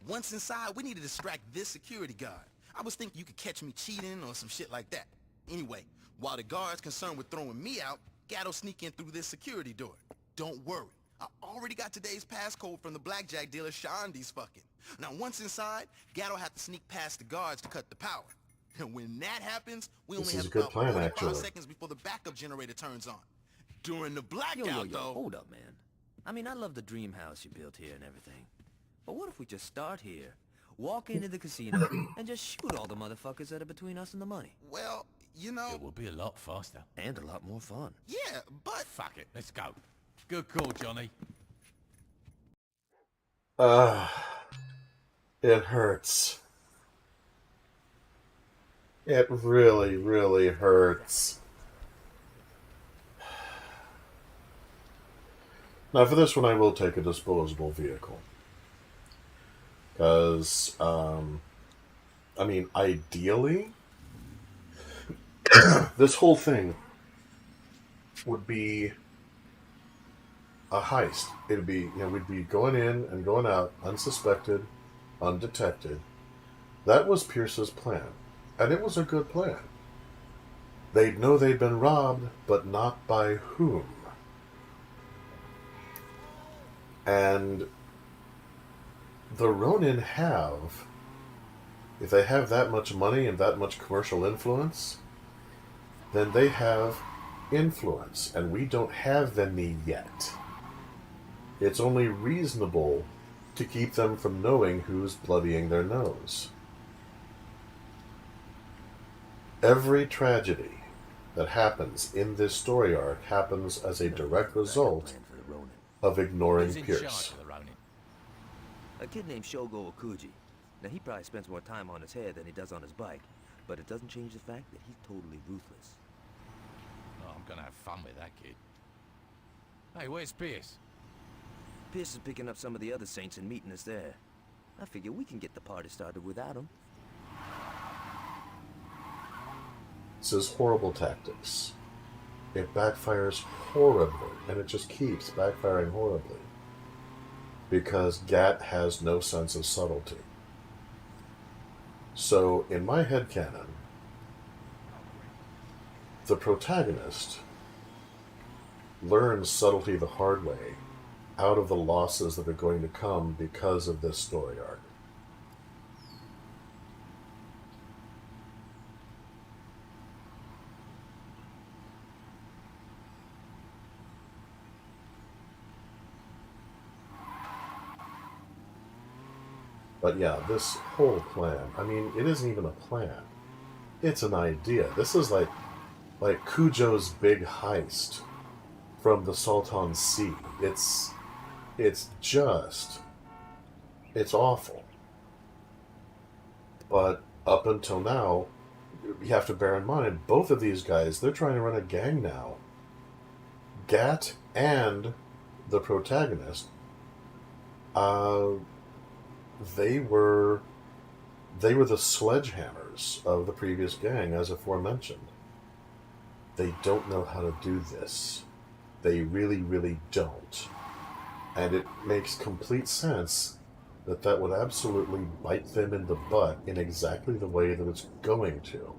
Once inside, we need to distract this security guard. I was thinking you could catch me cheating or some shit like that. Anyway, while the guard's concerned with throwing me out, Gatto sneak in through this security door. Don't worry, I already got today's passcode from the blackjack dealer Shaundi's fucking. Now once inside, Gatto have to sneak past the guards to cut the power. And when that happens, we only have about 45 seconds before the backup generator turns on. During the blackout, though. Hold up, man. I mean, I love the dream house you built here and everything. But what if we just start here, walk into the casino, and just shoot all the motherfuckers that are between us and the money? Well, you know... It will be a lot faster. And a lot more fun. Yeah, but... Fuck it, let's go. Good call, Johnny. It hurts. It really, really hurts. Now for this one I will take a disposable vehicle. Because, I mean, ideally, this whole thing would be a heist. It'd be, you know, we'd be going in and going out unsuspected, undetected. That was Pierce's plan. And it was a good plan. They'd know they'd been robbed, but not by whom. And the Ronin have, if they have that much money and that much commercial influence, then they have influence, and we don't have any yet. It's only reasonable to keep them from knowing who's bloodying their nose. Every tragedy that happens in this story arc happens as a direct result of ignoring Pierce. A kid named Shogo Okuji. Now, he probably spends more time on his head than he does on his bike, but it doesn't change the fact that he's totally ruthless. Oh, I'm gonna have fun with that kid. Hey, where's Pierce? Pierce is picking up some of the other saints and meeting us there. I figure we can get the party started without him. This is horrible tactics. It backfires horribly, and it just keeps backfiring horribly. Because Gat has no sense of subtlety. So, in my headcanon, the protagonist learns subtlety the hard way out of the losses that are going to come because of this story arc. But yeah, this whole plan, I mean, it isn't even a plan. It's an idea. This is like Cujo's big heist from the Salton Sea. It's awful. But up until now, you have to bear in mind, both of these guys, they're trying to run a gang now. Gat and the protagonist, they were the sledgehammers of the previous gang, as aforementioned. They don't know how to do this. They really, really don't. And it makes complete sense that that would absolutely bite them in the butt in exactly the way that it's going to.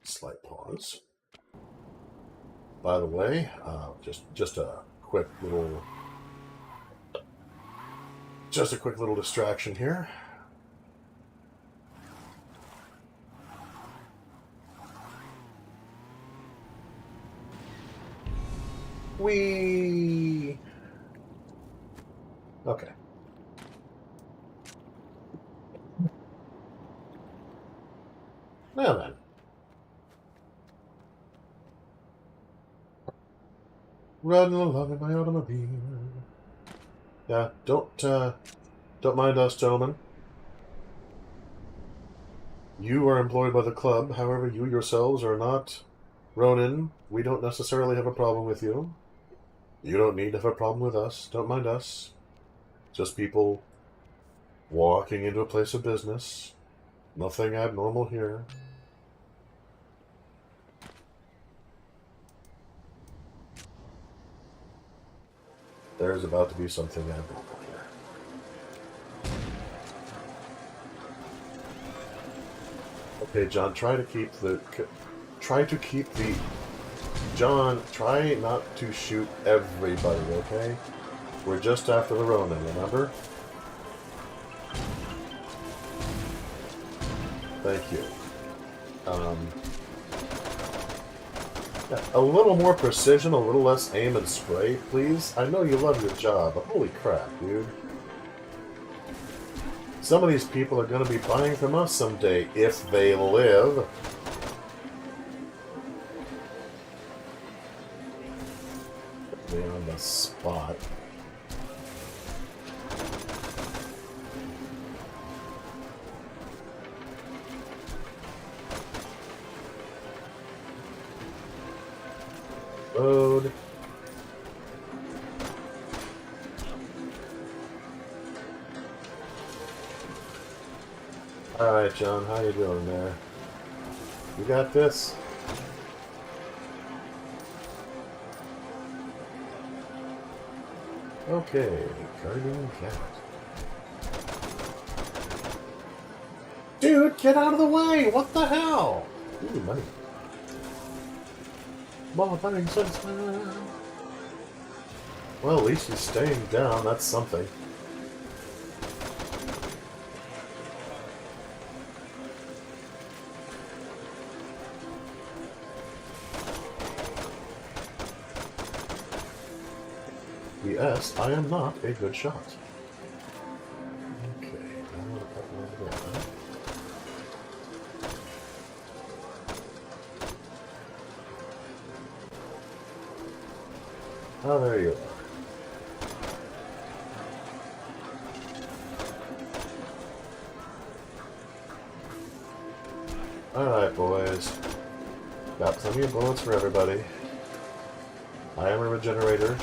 Slight pause. By the way, just a quick little distraction here. Okay. Now then. Running along in my automobile. Yeah, don't mind us, gentlemen. You are employed by the club, however, you yourselves are not Ronin. We don't necessarily have a problem with you. You don't need to have a problem with us. Don't mind us. Just people walking into a place of business. Nothing abnormal here. There's about to be something abnormal here. Okay, John, try not to shoot everybody, okay? We're just after the Ronin, remember? Thank you. Yeah, a little more precision, a little less aim and spray, please. I know you love your job, but holy crap, dude. Some of these people are going to be buying from us someday, if they live. Put me on the spot. Road. Alright, John, how you doing there? You got this? Okay, guardian cat. Dude, get out of the way! What the hell? Ooh, money. Well, at least he's staying down. That's something. Yes, I am not a good shot. Okay, I'm gonna put one there. Oh, there you are. Alright, boys. Got plenty of bullets for everybody. I am a regenerator.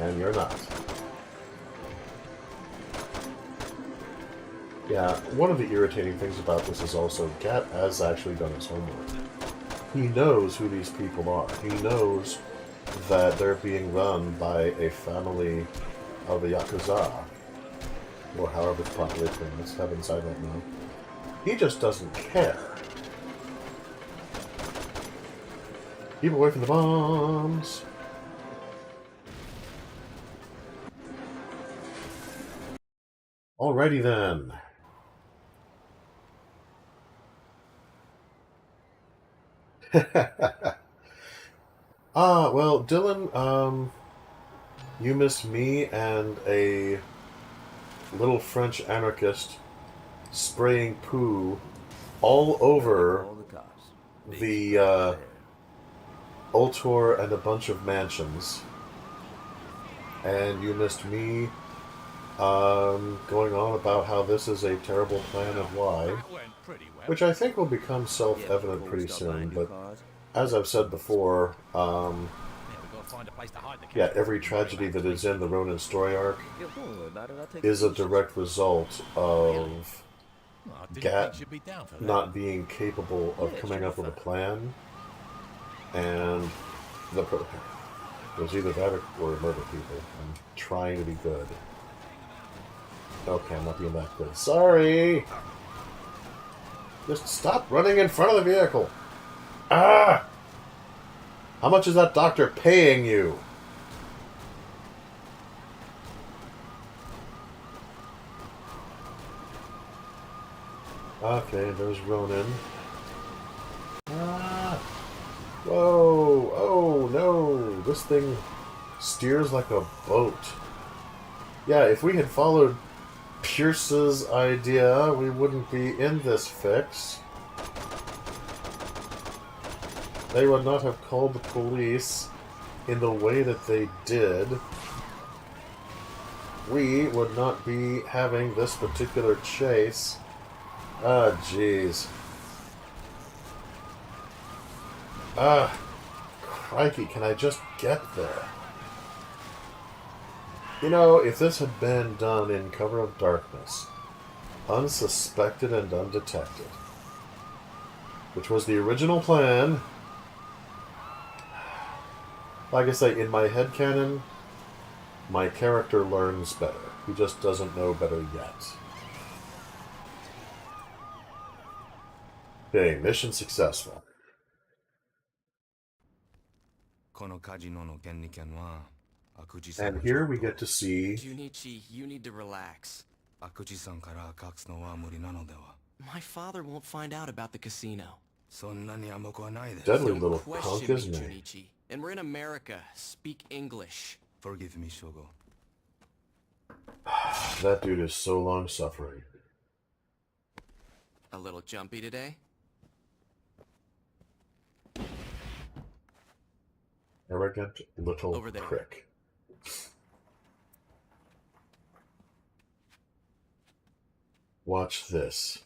And you're not. Yeah, one of the irritating things about this is also Gat has actually done his homework. He knows who these people are. He knows that they're being run by a family of the Yakuza, or however it's properly pronounced. Heavens, I don't know. He just doesn't care. Keep away from the bombs. Alrighty then. Well, Dylan, you missed me and a little French anarchist spraying poo all over the Ultor and a bunch of mansions. And you missed me going on about how this is a terrible plan of why, which I think will become self-evident pretty soon, but as I've said before, yeah, every tragedy that is in the Ronin story arc is a direct result of Gat not being capable of coming up with a plan, and it was either that or murder people and trying to be good. Okay, I'm not being that good. Sorry! Just stop running in front of the vehicle! Ah! How much is that doctor paying you? Okay, there's Ronin. Ah! Whoa! Oh, no! This thing steers like a boat. Yeah, if we had followed Pierce's idea, we wouldn't be in this fix. They would not have called the police in the way that they did. We would not be having this particular chase. Ah, jeez. Ah, crikey, can I just get there? You know, if this had been done in cover of darkness, unsuspected and undetected, which was the original plan, like I say, in my headcanon, my character learns better. He just doesn't know better yet. Okay, mission successful. And here we get to see... Junichi, you need to relax. My father won't find out about the casino. Deadly Don't little question punk, me, isn't he? Junichi. And we're in America. Speak English. Forgive me, Shogo. That dude is so long-suffering. A little jumpy today? Arrogant little Over there. prick. Watch this.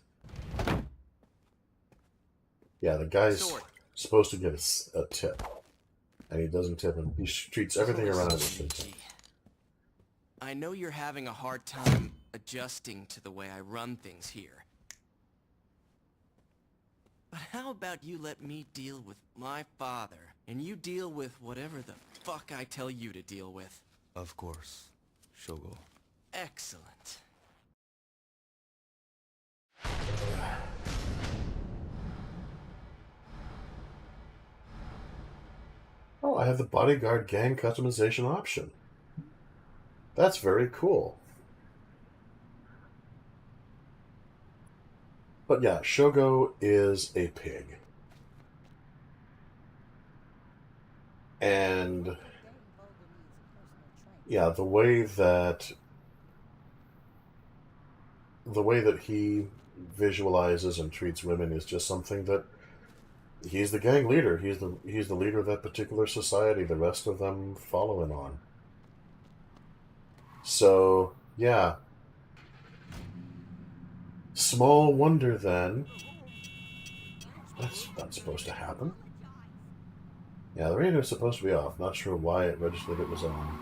Yeah, the guy's supposed to get a tip. And he doesn't tip him. He treats everything around him as a tip. I know you're having a hard time adjusting to the way I run things here. But how about you let me deal with my father, and you deal with whatever the fuck I tell you to deal with? Of course, Shogo. Excellent. Oh, I have the bodyguard gang customization option. That's very cool. But yeah, Shogo is a pig. And yeah, the way that he visualizes and treats women is just something that he's the gang leader. He's the leader of that particular society. The rest of them follow him on. So, yeah. Small wonder then. That's not supposed to happen. Yeah, the radio's supposed to be off. Not sure why it registered it was on.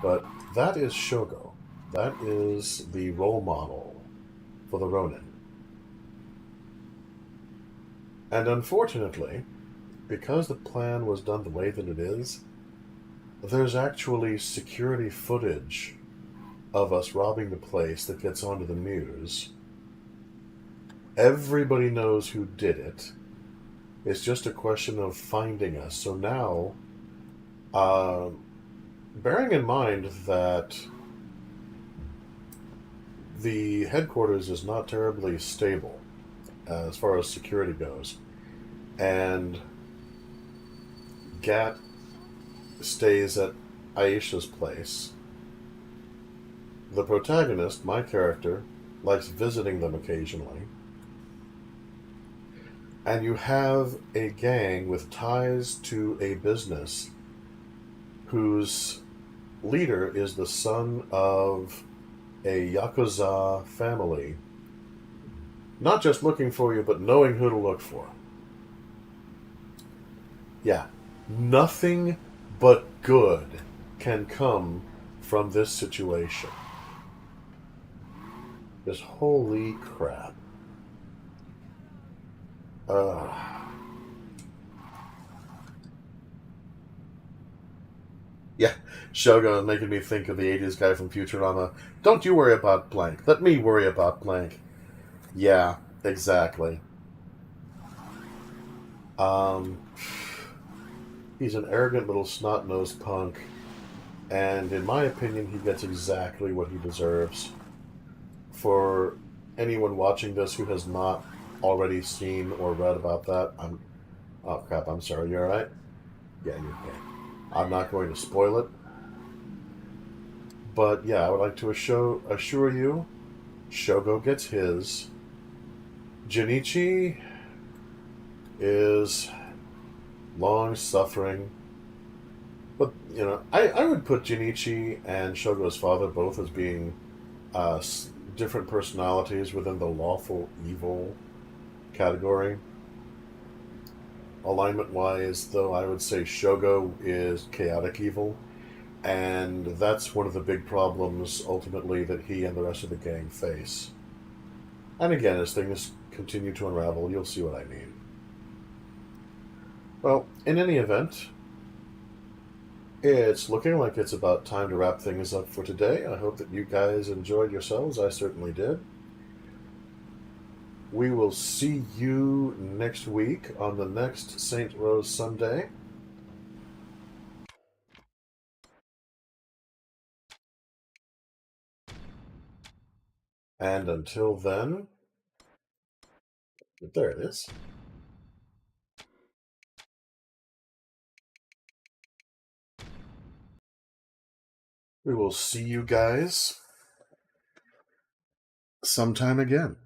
But that is Shogo. That is the role model for the Ronin. And unfortunately, because the plan was done the way that it is, there's actually security footage of us robbing the place that gets onto the news. Everybody knows who did it. It's just a question of finding us. So now, bearing in mind that the headquarters is not terribly stable as far as security goes, and Gat stays at Aisha's place, the protagonist, my character, likes visiting them occasionally, and you have a gang with ties to a business whose leader is the son of a Yakuza family, not just looking for you, but knowing who to look for. Yeah, nothing but good can come from this situation. Just holy crap. Yeah, Shogun making me think of the 80s guy from Futurama. Don't you worry about blank. Let me worry about blank. Yeah, exactly. He's an arrogant little snot-nosed punk, and in my opinion, he gets exactly what he deserves. For anyone watching this who has not already seen or read about that, oh crap, I'm sorry, you alright? Yeah, you're okay. I'm not going to spoil it. But yeah, I would like to assure you, Shogo gets his. Junichi is long-suffering. But, you know, I would put Junichi and Shogo's father both as being different personalities within the lawful evil category. Alignment-wise, though, I would say Shogo is chaotic evil, and that's one of the big problems, ultimately, that he and the rest of the gang face. And again, as things continue to unravel, you'll see what I mean. Well, in any event, it's looking like it's about time to wrap things up for today. I hope that you guys enjoyed yourselves. I certainly did. We will see you next week on the next St. Rose Sunday. And until then, There it is. We will see you guys sometime again.